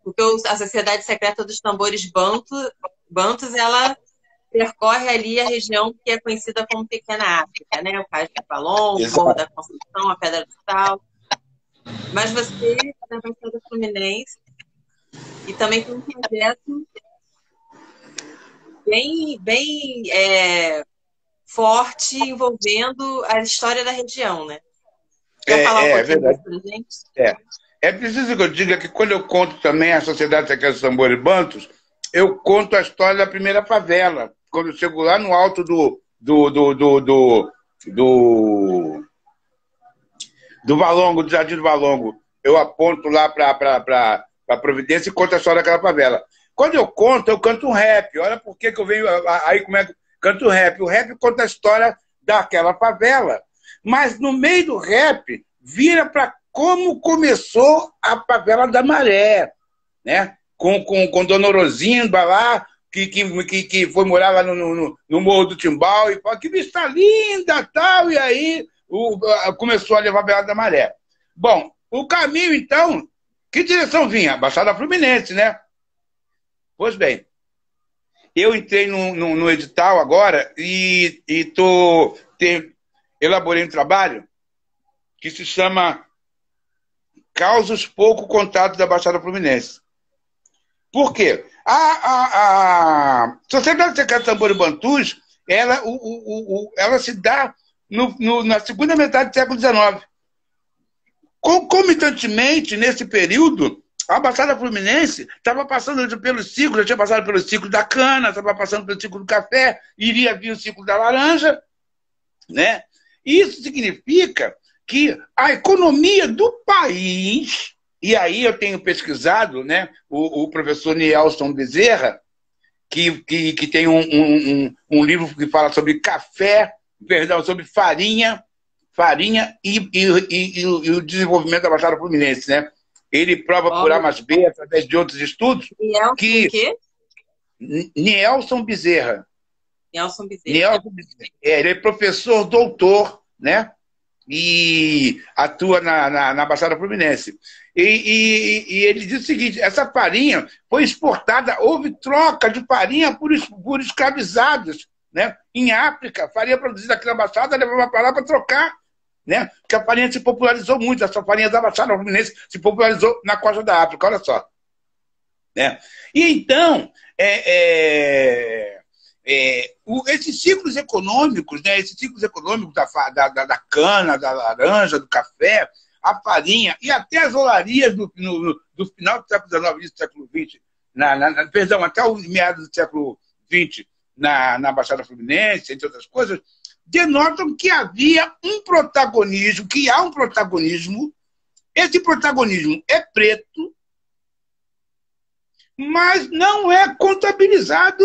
S1: porque a Sociedade Secreta dos Tambores Bantus, ela percorre ali a região que é conhecida como Pequena África, né? O Cais do Valongo, o Morro da Conceição, a Pedra do Sal. Mas você é da Baixada Fluminense e também tem um projeto bem forte envolvendo a história da região, né? Quer falar um pouquinho disso pra gente?
S2: É preciso que eu diga que quando eu conto também a Sociedade Secreta dos Tambores Bantus, eu conto a história da primeira favela. Quando eu chego lá no alto do Valongo, do Jardim do Valongo, eu aponto lá para Providência e conto a história daquela favela. Quando eu canto um rap. Olha por que eu venho aí, como é que eu canto rap. O rap conta a história daquela favela. Mas no meio do rap, vira para como começou a favela da Maré, né? Com Dona Rosinda lá, que foi morar lá no Morro do Timbal e falou que vista linda, tal, e aí começou a levar a favela da Maré. Bom, o caminho, então, que direção vinha? Baixada Fluminense, né? Pois bem, eu entrei no edital agora e elaborei um trabalho que se chama Causos Pouco Contados da Baixada Fluminense. Por quê? A Sociedade Secreta dos Tambores Bantus, ela se dá na segunda metade do século XIX. Concomitantemente, nesse período, a Baixada Fluminense estava passando pelos ciclos, já tinha passado pelo ciclo da cana, estava passando pelo ciclo do café, iria vir o ciclo da laranja, né? Isso significa que a economia do país, e aí eu tenho pesquisado, né, o professor Nielson Bezerra, que tem um livro que fala sobre sobre farinha e o desenvolvimento da Baixada Fluminense, né? Ele prova por A mais B, através de outros estudos, que... Nielson Bezerra.
S1: Nelson Bezerra.
S2: Ele é professor doutor, né? E atua na Baixada Fluminense. E ele diz o seguinte: essa farinha foi exportada, houve troca de farinha por escravizados, né? Em África, farinha produzida aqui na Baixada levava para lá para trocar, né? Porque a farinha se popularizou muito, essa farinha da Baixada Fluminense se popularizou na costa da África, olha só. Né? E então, esses ciclos econômicos, né? Esses ciclos econômicos da cana, da laranja, do café, a farinha e até as olarias do final do século XIX e início do século XX, perdão, até o meados do século XX, na Baixada Fluminense, entre outras coisas, denotam que havia um protagonismo, que há um protagonismo. Esse protagonismo é preto, mas não é contabilizado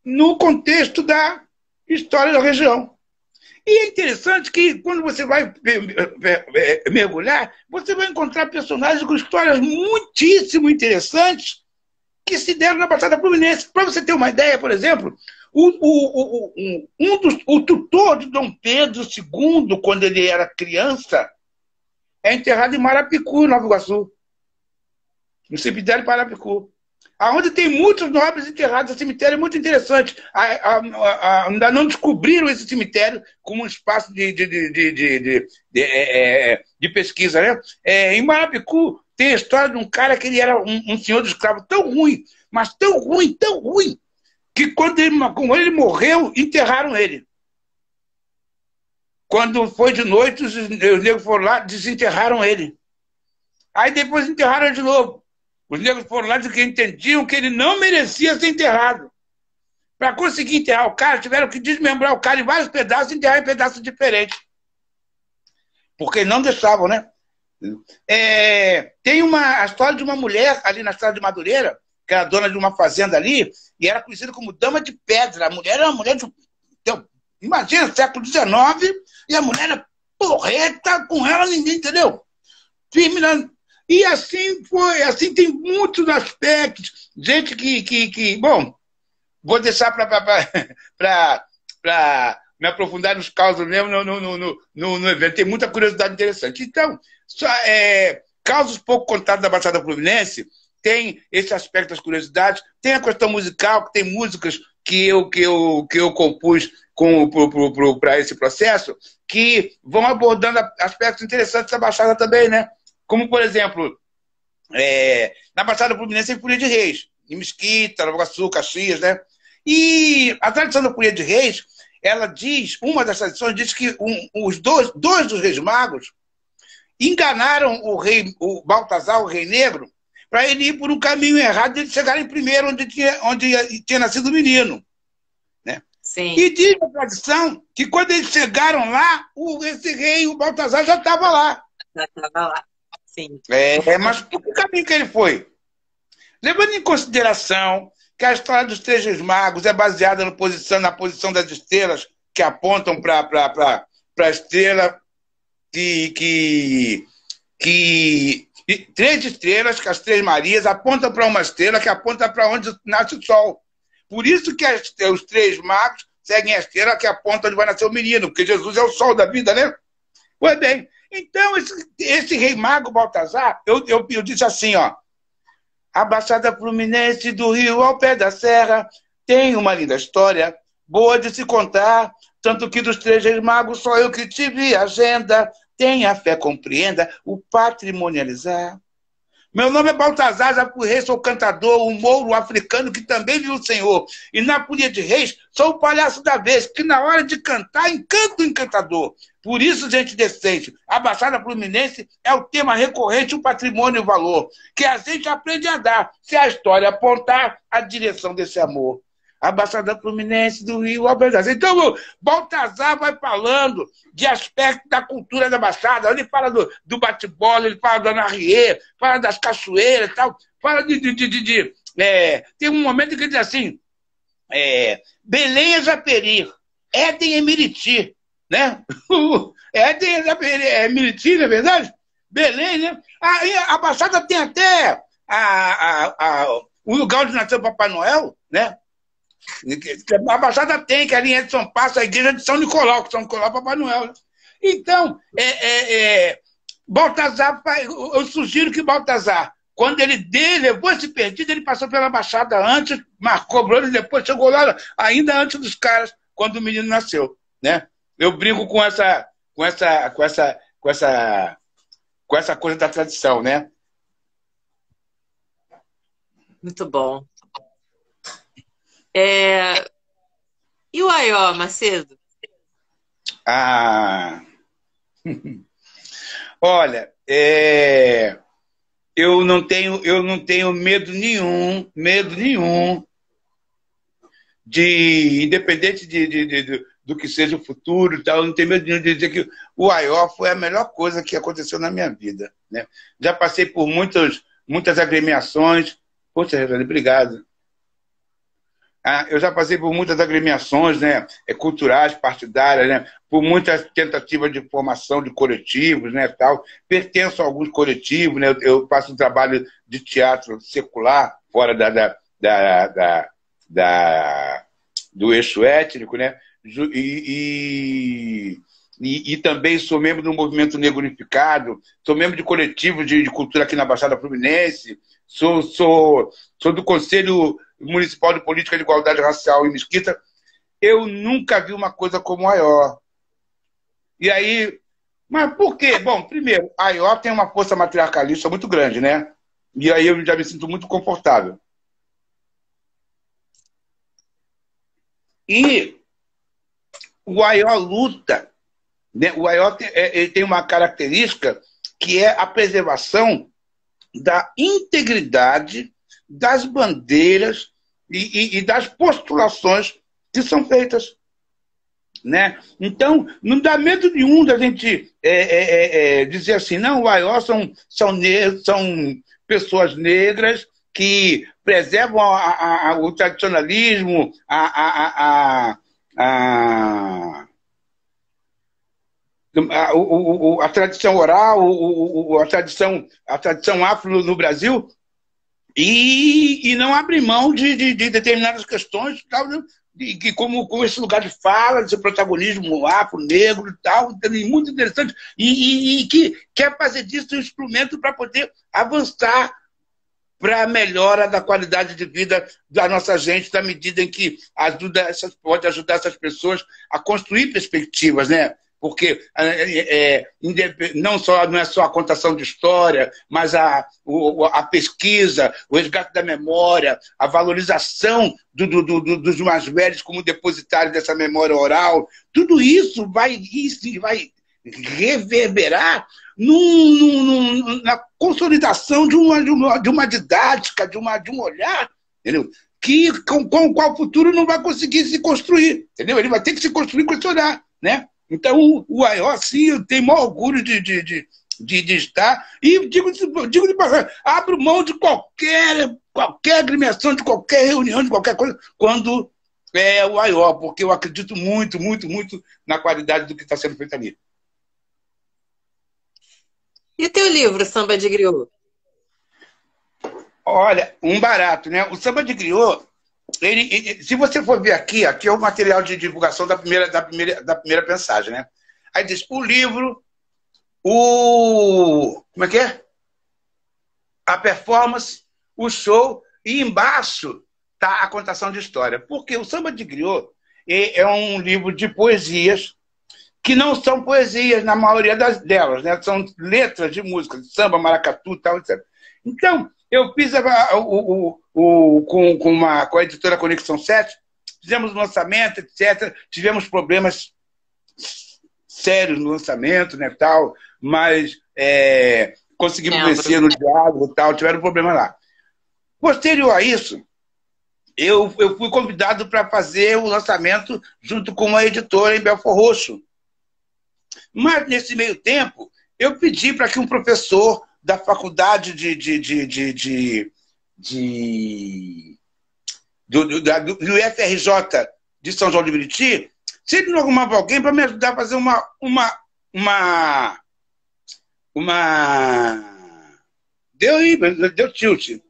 S2: no contexto da história da região. E é interessante que, quando você vai mergulhar, você vai encontrar personagens com histórias muitíssimo interessantes que se deram na Baixada Fluminense. Para você ter uma ideia, por exemplo, o tutor de Dom Pedro II, quando ele era criança, é enterrado em Marapicu, Nova Iguaçu, no cemitério de Marapicu, onde tem muitos nobres enterrados. Esse cemitério é muito interessante. Ainda não descobriram esse cemitério como um espaço de pesquisa, né? Em Marapicu tem a história de um cara que ele era um senhor de escravo tão ruim, mas tão ruim, que quando ele morreu, enterraram ele. Quando foi de noite, os negros foram lá, desenterraram ele. Aí depois enterraram ele de novo. Os negros foram lá e entendiam que ele não merecia ser enterrado. Para conseguir enterrar o cara, tiveram que desmembrar o cara em vários pedaços e enterrar em pedaços diferentes. Porque não deixavam, né? Tem a história de uma mulher ali na estrada de Madureira, que era dona de uma fazenda ali, e era conhecida como Dama de Pedra. A mulher era uma mulher de... Imagina, século XIX, e a mulher era porreta, com ela ninguém, entendeu? Firme na... E assim foi, assim tem muitos aspectos. Gente que bom, vou deixar para me aprofundar nos causos mesmo no evento. Tem muita curiosidade interessante. Então, causos pouco contados da Baixada Fluminense tem esse aspecto das curiosidades, tem a questão musical, que tem músicas que eu compus para esse processo, que vão abordando aspectos interessantes da Baixada também, né? Como, por exemplo, na Baixada Fluminense tem Folia de Reis, em Mesquita, Nova Iguaçu, Caxias, né? E a tradição da Folia de Reis, ela diz, uma das tradições diz que os dois dos reis magos enganaram o Baltazar, o rei negro, para ele ir por um caminho errado de eles chegarem primeiro onde tinha nascido o menino. Né?
S1: Sim.
S2: E diz a tradição que quando eles chegaram lá, esse rei, o Baltazar, já estava lá.
S1: Já estava lá, sim.
S2: Mas por que caminho que ele foi? Levando em consideração que a história dos três reis magos é baseada na posição das estrelas que apontam para a estrela três estrelas, que as três Marias, apontam para uma estrela que aponta para onde nasce o sol. Por isso que os três magos seguem a estrela que aponta onde vai nascer o menino, porque Jesus é o sol da vida, né? Pois bem, então esse rei mago Baltazar, eu disse assim, ó, a Baixada Fluminense do Rio ao pé da serra tem uma linda história, boa de se contar, tanto que dos três reis magos só eu que tive agenda. Tenha fé, compreenda o patrimonializar. Meu nome é Baltazar, já fui rei, sou cantador, um mouro africano que também viu o Senhor. E na Folia de Reis, sou o palhaço da vez, que na hora de cantar, encanta o encantador. Por isso, gente decente, a Baixada Fluminense é o tema recorrente, o patrimônio e o valor, que a gente aprende a dar, se a história apontar a direção desse amor. A Baixada Fluminense do Rio ao Baltazar. Então, Baltazar vai falando de aspectos da cultura da Baixada. Ele fala do bate-bola, ele fala do anarriê, fala das cachoeiras e tal. Fala tem um momento que ele diz assim, Belém é Japeri, Éden é Miriti, né? Éden é Japeri, é Miriti, não é verdade? Belém, né? Aí a Baixada tem até o lugar onde nasceu o Papai Noel, né? A Baixada tem, que é a linha de São Paulo, a igreja de São Nicolau, que São Nicolau é Papai Noel. Né? Então, Baltazar, eu sugiro que Baltazar, quando ele levou esse perdido, ele passou pela Baixada antes, marcou o Bruno e depois chegou lá, ainda antes dos caras, quando o menino nasceu. Né? Eu brinco com essa coisa da tradição, né?
S1: Muito bom. E o Aió, Macedo?
S2: Olha, eu não tenho medo nenhum, independente do que seja o futuro, tal, eu não tenho medo nenhum de dizer que o Aió foi a melhor coisa que aconteceu na minha vida. Né? Já passei por muitas agremiações. Poxa, Renan, obrigado. Eu já passei por muitas agremiações, né, culturais, partidárias, né, por muitas tentativas de formação de coletivos, né, tal. Pertenço a alguns coletivos, né, eu faço um trabalho de teatro secular, fora do eixo étnico, né, e também sou membro do Movimento Negro Unificado, sou membro de coletivos de cultura aqui na Baixada Fluminense, sou do Conselho Municipal de Política de Igualdade Racial em Mesquita. Eu nunca vi uma coisa como o Aió. E aí, mas por quê? Bom, primeiro, a Aió tem uma força matriarcalista muito grande, né? E aí eu já me sinto muito confortável. E o Aió luta, né? O Aió ele tem uma característica que é a preservação da integridade das bandeiras e das postulações que são feitas. Né? Então, não dá medo nenhum da gente dizer assim, não, o Aió são pessoas negras que preservam o tradicionalismo, a tradição oral, a tradição afro no Brasil, e não abre mão de determinadas questões, tal, né? Que como esse lugar de fala, esse protagonismo afro-negro e tal, muito interessante, e que quer fazer disso um instrumento para poder avançar para a melhora da qualidade de vida da nossa gente, na medida em que pode ajudar essas pessoas a construir perspectivas, né? Porque não é só a contação de história, mas a pesquisa, o resgate da memória, a valorização dos mais velhos como depositários dessa memória oral, tudo isso vai reverberar na consolidação de uma didática, de um olhar, entendeu? Com o qual o futuro não vai conseguir se construir, entendeu? Ele vai ter que se construir com esse olhar, né? Então, o Aió, sim, eu tenho maior orgulho de estar, e digo de passagem, abro mão de qualquer agremiação, de qualquer reunião, de qualquer coisa, quando é o Aió, porque eu acredito muito, muito, muito na qualidade do que está sendo feito ali.
S1: E o teu livro, Samba de Griot?
S2: Olha, um barato, né? O Samba de Griot, se você for ver aqui é o material de divulgação da primeira pensagem, né? Aí diz o livro, como é que é? A performance, o show, e embaixo está a contação de história. Porque o Samba de Griot é um livro de poesias que não são poesias na maioria delas, né? São letras de música, de samba, maracatu e tal, etc. Então, eu fiz com a editora Conexão 7, fizemos um lançamento, etc. Tivemos problemas sérios no lançamento, né, tal, mas conseguimos vencer no diálogo, tal, tiveram problema lá. Posterior a isso, eu fui convidado para fazer o lançamento junto com uma editora em Belford Roxo. Mas, nesse meio tempo, eu pedi para que um professor da faculdade do IFRJ de São João de Meriti, se ele não arrumava alguém para me ajudar a fazer deu tilt.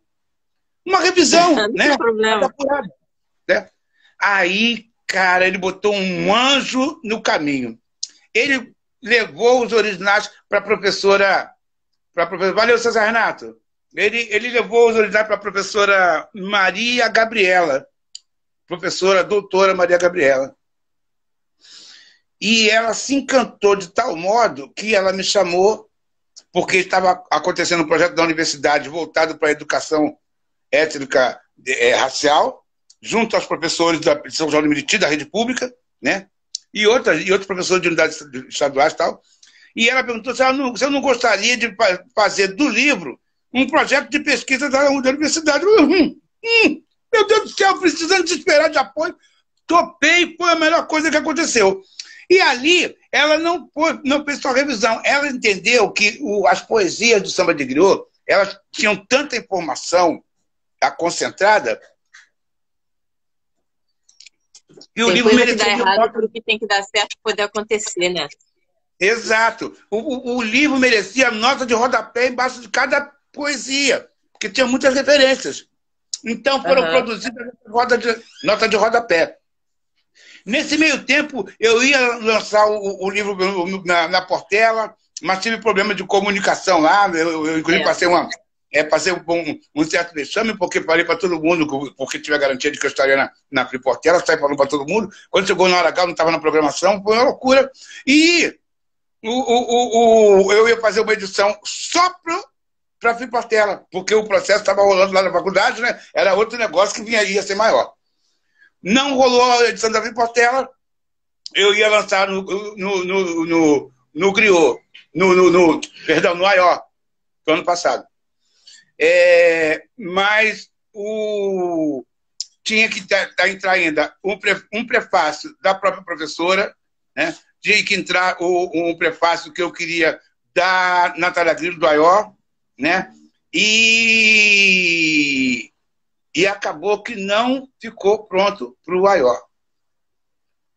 S2: Uma revisão, né?
S1: Não tem problema.
S2: Né? Aí, cara, ele botou um anjo no caminho. Ele levou os originais para a professora. Valeu, César Renato. Ele levou os originais para a professora Maria Gabriela. Professora doutora Maria Gabriela. E ela se encantou de tal modo que ela me chamou, porque estava acontecendo um projeto da universidade voltado para a educação étnica racial, junto aos professores de São João de Meriti, da rede pública, né? E outros professores de unidades estaduais e tal. E ela perguntou se eu não gostaria de fazer do livro um projeto de pesquisa da universidade. Meu Deus do céu, precisando desesperar de apoio. Topei, foi a melhor coisa que aconteceu. E ali, ela não fez só revisão. Ela entendeu que as poesias do Samba de Griot, elas tinham tanta informação concentrada que o livro merecia...
S1: Tem coisa que dá errado porque tem que dar certo para poder acontecer, né?
S2: Exato. O livro merecia nota de rodapé embaixo de cada poesia, porque tinha muitas referências. Então foram produzidas nota de rodapé. Nesse meio tempo, eu ia lançar o livro na Portela, mas tive problema de comunicação lá. Eu inclusive, passei um certo vexame, porque falei para todo mundo, porque tive a garantia de que eu estaria na Free Portela, saí falando para todo mundo. Quando chegou na hora H, não estava na programação, foi uma loucura. E eu ia fazer uma edição só para a Free Portela, porque o processo estava rolando lá na faculdade, né? Era outro negócio que ia ser maior. Não rolou a edição da Free Portela, eu ia lançar no Griot, no Aió, no ano passado. Mas tinha que entrar ainda um prefácio da própria professora, né? Tinha que entrar um prefácio que eu queria da Natália Grillo, do AIO, né? E acabou que não ficou pronto para o AIO.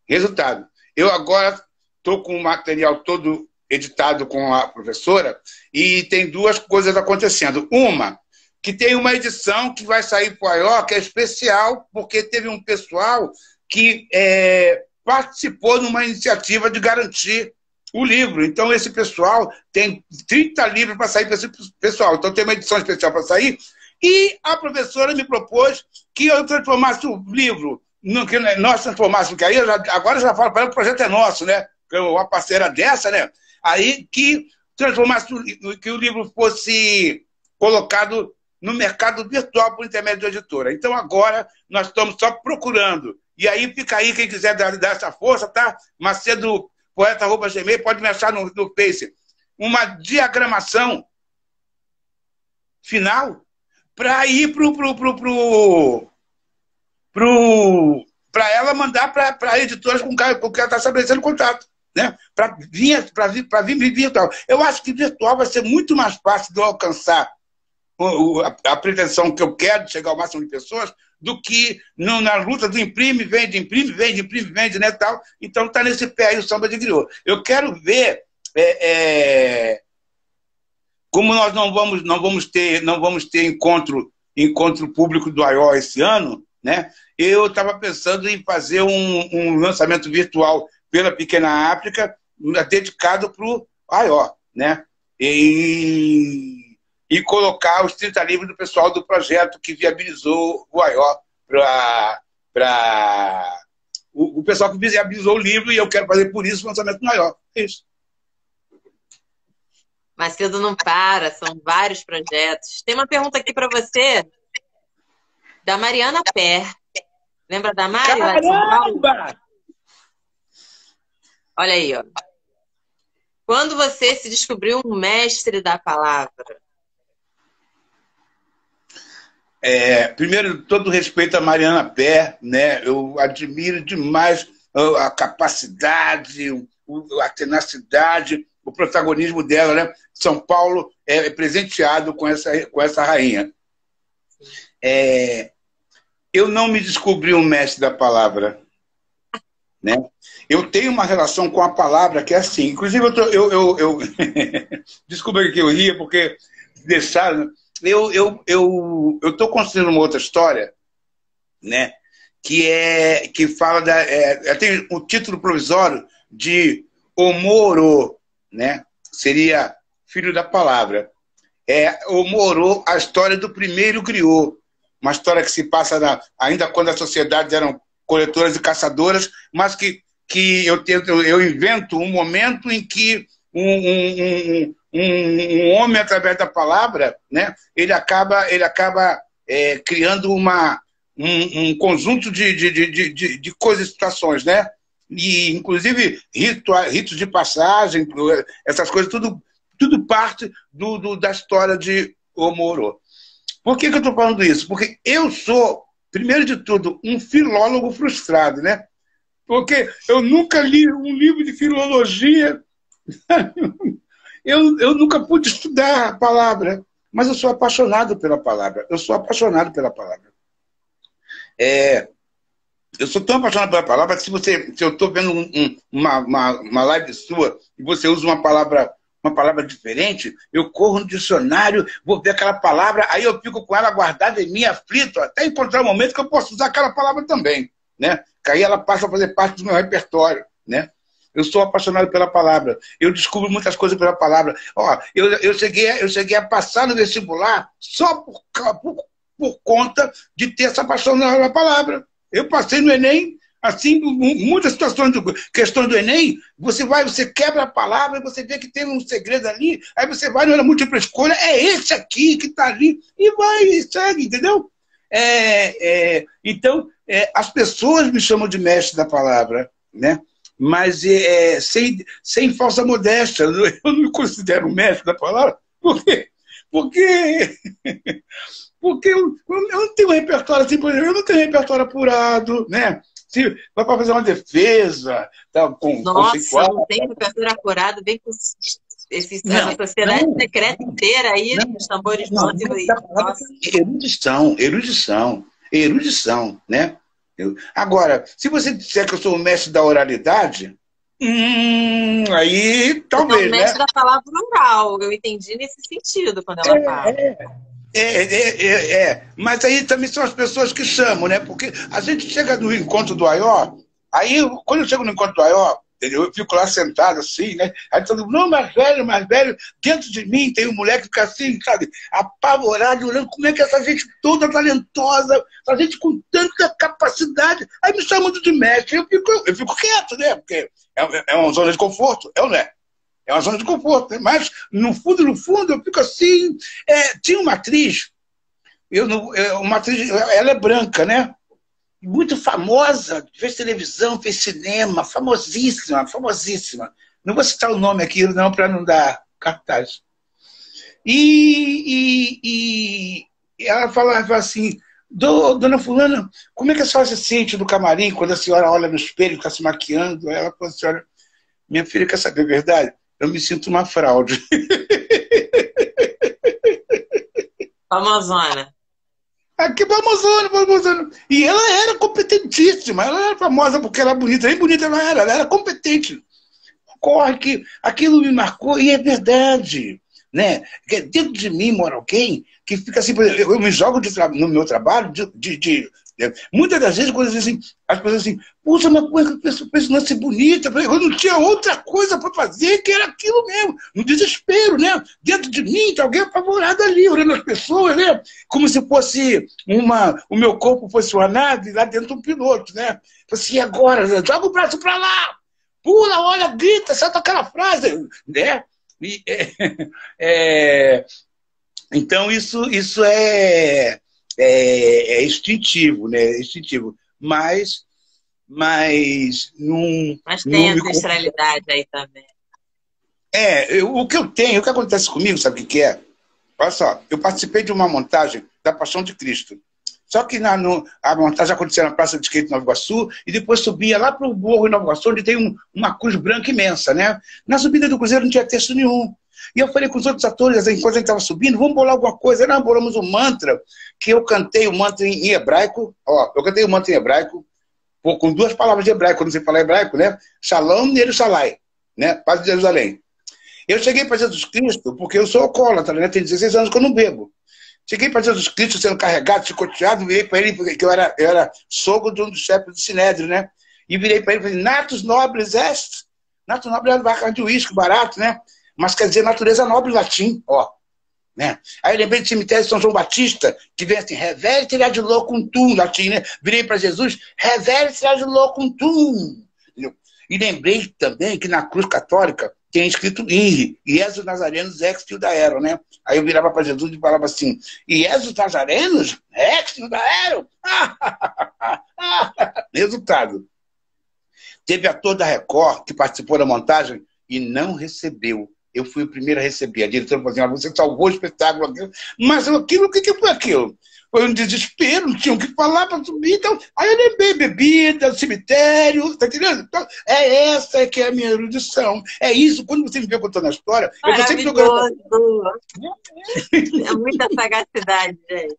S2: Resultado, eu agora estou com o material todo editado com a professora e tem duas coisas acontecendo. Uma, que tem uma edição que vai sair para o AIO, que é especial, porque teve um pessoal que participou numa iniciativa de garantir o livro. Então, esse pessoal tem 30 livros para sair para esse pessoal. Então, tem uma edição especial para sair. E a professora me propôs que eu transformasse o livro, que nós transformássemos, que aí agora eu já falo para ela, o projeto é nosso, né? Uma parceira dessa, né? Aí que transformasse, que o livro fosse colocado no mercado virtual por intermédio da editora. Então, agora, nós estamos só procurando. E aí, fica aí, quem quiser dar essa força, tá? Macedo poeta@gmail, pode me achar no Face. Uma diagramação final para ir para ela mandar para editoras com quem ela está estabelecendo contato, né? Para vir virtual. Eu acho que virtual vai ser muito mais fácil de eu alcançar a pretensão que eu quero de chegar ao máximo de pessoas do que na luta do imprime, vende, né, tal. Então está nesse pé aí o samba de griot. Eu quero ver como nós não vamos ter encontro público do AIO esse ano, né? Eu estava pensando em fazer um lançamento virtual pela Pequena África dedicado para o AIO, né? E colocar os 30 livros do pessoal do projeto que viabilizou o AIO para o pessoal que viabilizou o livro, e eu quero fazer por isso o lançamento no AIO. É isso.
S1: Macedo não para, são vários projetos. Tem uma pergunta aqui para você, da Mariana Pé. Lembra da Mari?
S2: Caramba!
S1: Olha aí, ó. Quando você se descobriu um mestre da palavra?
S2: Primeiro, todo respeito a Mariana Pé, né? Eu admiro demais a capacidade, a tenacidade, o protagonismo dela, né? São Paulo é presenteado com essa rainha. Eu não me descobri um mestre da palavra, né? Eu tenho uma relação com a palavra que é assim. Inclusive, desculpa que eu ria, porque deixaram... Eu estou construindo uma outra história, né? Que fala tem o título provisório de Omoro, né? Seria filho da palavra. Omoro, a história do primeiro griot, uma história que se passa ainda quando as sociedades eram coletoras e caçadoras, mas que eu invento um momento em que um homem, através da palavra, né, ele acaba criando um conjunto de coisas e situações, né? E, inclusive, ritos de passagem, essas coisas, tudo parte da história de Omoro. Por que eu estou falando isso? Porque eu sou, primeiro de tudo, um filólogo frustrado, né? Porque eu nunca li um livro de filologia. Eu nunca pude estudar a palavra, mas eu sou apaixonado pela palavra. Eu sou apaixonado pela palavra. Eu sou tão apaixonado pela palavra que se eu estou vendo uma live sua e você usa uma palavra diferente, eu corro no dicionário, vou ver aquela palavra, aí eu fico com ela guardada em mim, aflito, até encontrar um momento que eu posso usar aquela palavra também, né? Que aí ela passa a fazer parte do meu repertório, né? Eu sou apaixonado pela palavra. Eu descubro muitas coisas pela palavra. Eu cheguei a passar no vestibular só por conta de ter essa paixão pela palavra. Eu passei no Enem, assim, muitas situações, questões do Enem, você quebra a palavra e você vê que tem um segredo ali, aí você vai na múltipla escolha, é esse aqui que está ali, e vai, e segue, entendeu? Então, as pessoas me chamam de mestre da palavra, né? Mas sem falsa modéstia. Eu não me considero mestre da palavra. Por quê? Porque Porque eu não tenho repertório assim, por exemplo, eu não tenho repertório apurado, né? Se vai para fazer uma defesa, tá, com
S1: Nossa,
S2: conceitual.
S1: não tem repertório apurado, bem com essa
S2: Não,
S1: sociedade
S2: não,
S1: secreta inteira aí,
S2: não,
S1: os tambores
S2: não.
S1: montam e.
S2: Da palavra
S1: Nossa,
S2: erudição, erudição, erudição, né? Agora, se você disser que eu sou o mestre da oralidade, aí
S1: você é o
S2: talvez, né?
S1: mestre da palavra oral, eu entendi nesse sentido quando ela fala.
S2: Mas aí também são as pessoas que chamam, né? Porque a gente chega no encontro do Aió, aí quando eu chego no encontro do Aió, eu fico lá sentado assim, né? Aí todo mundo, não, mais velho, dentro de mim tem um moleque que fica assim, sabe, apavorado, olhando como é que essa gente toda talentosa, essa gente com tanta capacidade, aí me chamam de mestre, eu fico quieto, né? Porque é uma zona de conforto, é ou não é? É uma zona de conforto, né? Mas no fundo, eu fico assim. Tinha uma atriz, uma atriz, ela é branca, né? Muito famosa, fez televisão, fez cinema, famosíssima, famosíssima. Não vou citar o nome aqui, não, para não dar cartaz. E ela falava assim, dona fulana, como é que a senhora se sente no camarim quando a senhora olha no espelho e está se maquiando? Aí ela falou assim, olha, minha filha, quer saber a verdade? Eu me sinto uma fraude.
S1: Famosona.
S2: Aqui, famosona, famosona. E ela era competentíssima. Ela era famosa porque era bonita. Nem bonita ela era competente. Corre que aquilo me marcou e é verdade. Né? Porque dentro de mim mora alguém que fica assim, por exemplo, eu me jogo no meu trabalho muitas das vezes quando assim, as pessoas assim, puxa, mas como é que a pessoa pensa ser bonita? Eu não tinha outra coisa para fazer que era aquilo mesmo, no desespero, né? Dentro de mim tem alguém apavorado ali, olhando as pessoas, né? Como se fosse o meu corpo fosse uma nave lá dentro um piloto, né? Assim, agora, joga o braço para lá, pula, olha, grita, solta aquela frase, né? E, então, isso é instintivo, né? É instintivo. Mas
S1: Mas tem
S2: não me.
S1: ancestralidade aí também.
S2: O que eu tenho, o que acontece comigo, sabe o que é? Olha só, eu participei de uma montagem da Paixão de Cristo. Só que a montagem acontecia na Praça de Skate de Nova Iguaçu e depois subia lá para o Morro de Nova Iguaçu, onde tem uma cruz branca imensa, né? Na subida do Cruzeiro não tinha texto nenhum. E eu falei com os outros atores, enquanto a gente estava subindo, vamos bolar alguma coisa. Nós bolamos um mantra, que eu cantei o mantra em hebraico. Ó, eu cantei o mantra em hebraico, com duas palavras de hebraico, quando você fala hebraico, né? Shalom Yerushalayim, né? Paz de Jerusalém. Eu cheguei para Jesus Cristo, porque eu sou alcoólatra, né? Tem 16 anos que eu não bebo. Cheguei para Jesus Cristo sendo carregado, chicoteado, virei para ele, porque eu era sogro de um dos chefes do Sinédrio, né? E virei para ele e falei, natus nobres est. Natus nobres é uma vaca de uísque, barato, né? Mas quer dizer natureza nobre em latim, ó. Né? Aí eu lembrei do cemitério de São João Batista, que vem assim, revertere ad locum latim, né? Virei para Jesus, revertere ad locum. E lembrei também que na cruz católica tem escrito INRI, Jesus Nazarenos ex Tildaero, né? Aí eu virava para Jesus e falava assim, Jesus Nazarenos ex Tildaero? Resultado, teve ator da Record que participou da montagem e não recebeu. Eu fui o primeiro a receber. A diretora falou assim, você salvou o espetáculo. Mas aquilo, o que foi aquilo? Foi um desespero, não tinha o que falar para subir. Então, aí eu lembrei, bebida, cemitério, tá entendendo? Então, essa que é a minha erudição. É isso, quando você me vê contando a história, eu estou sempre jogando.
S1: É muita sagacidade, gente.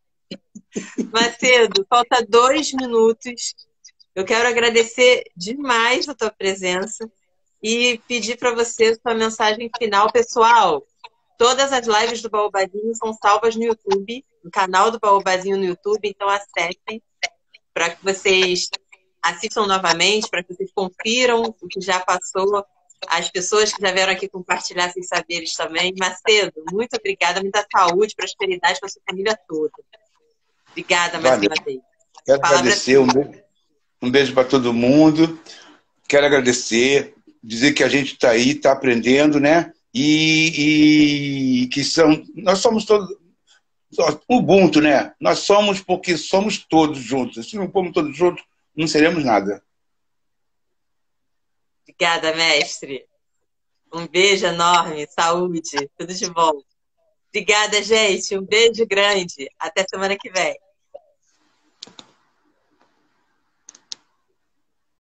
S1: Macedo, falta 2 minutos. Eu quero agradecer demais a tua presença e pedir para você sua mensagem final, pessoal. Todas as lives do Baobazinho são salvas no YouTube, no canal do Baobazinho no YouTube, então acessem para que vocês assistam novamente, para que vocês confiram o que já passou, as pessoas que já vieram aqui compartilhar esses saberes também. Macedo, muito obrigada, muita saúde, prosperidade para a sua família toda. Obrigada mais uma vez.
S2: Quero agradecer, um beijo para todo mundo. Quero agradecer, dizer que a gente está aí, está aprendendo, né? E que nós somos todos Ubuntu, né? Nós somos porque somos todos juntos. Se não formos todos juntos, não seremos nada.
S1: Obrigada, mestre. Um beijo enorme, saúde, tudo de bom. Obrigada, gente. Um beijo grande. Até semana que vem.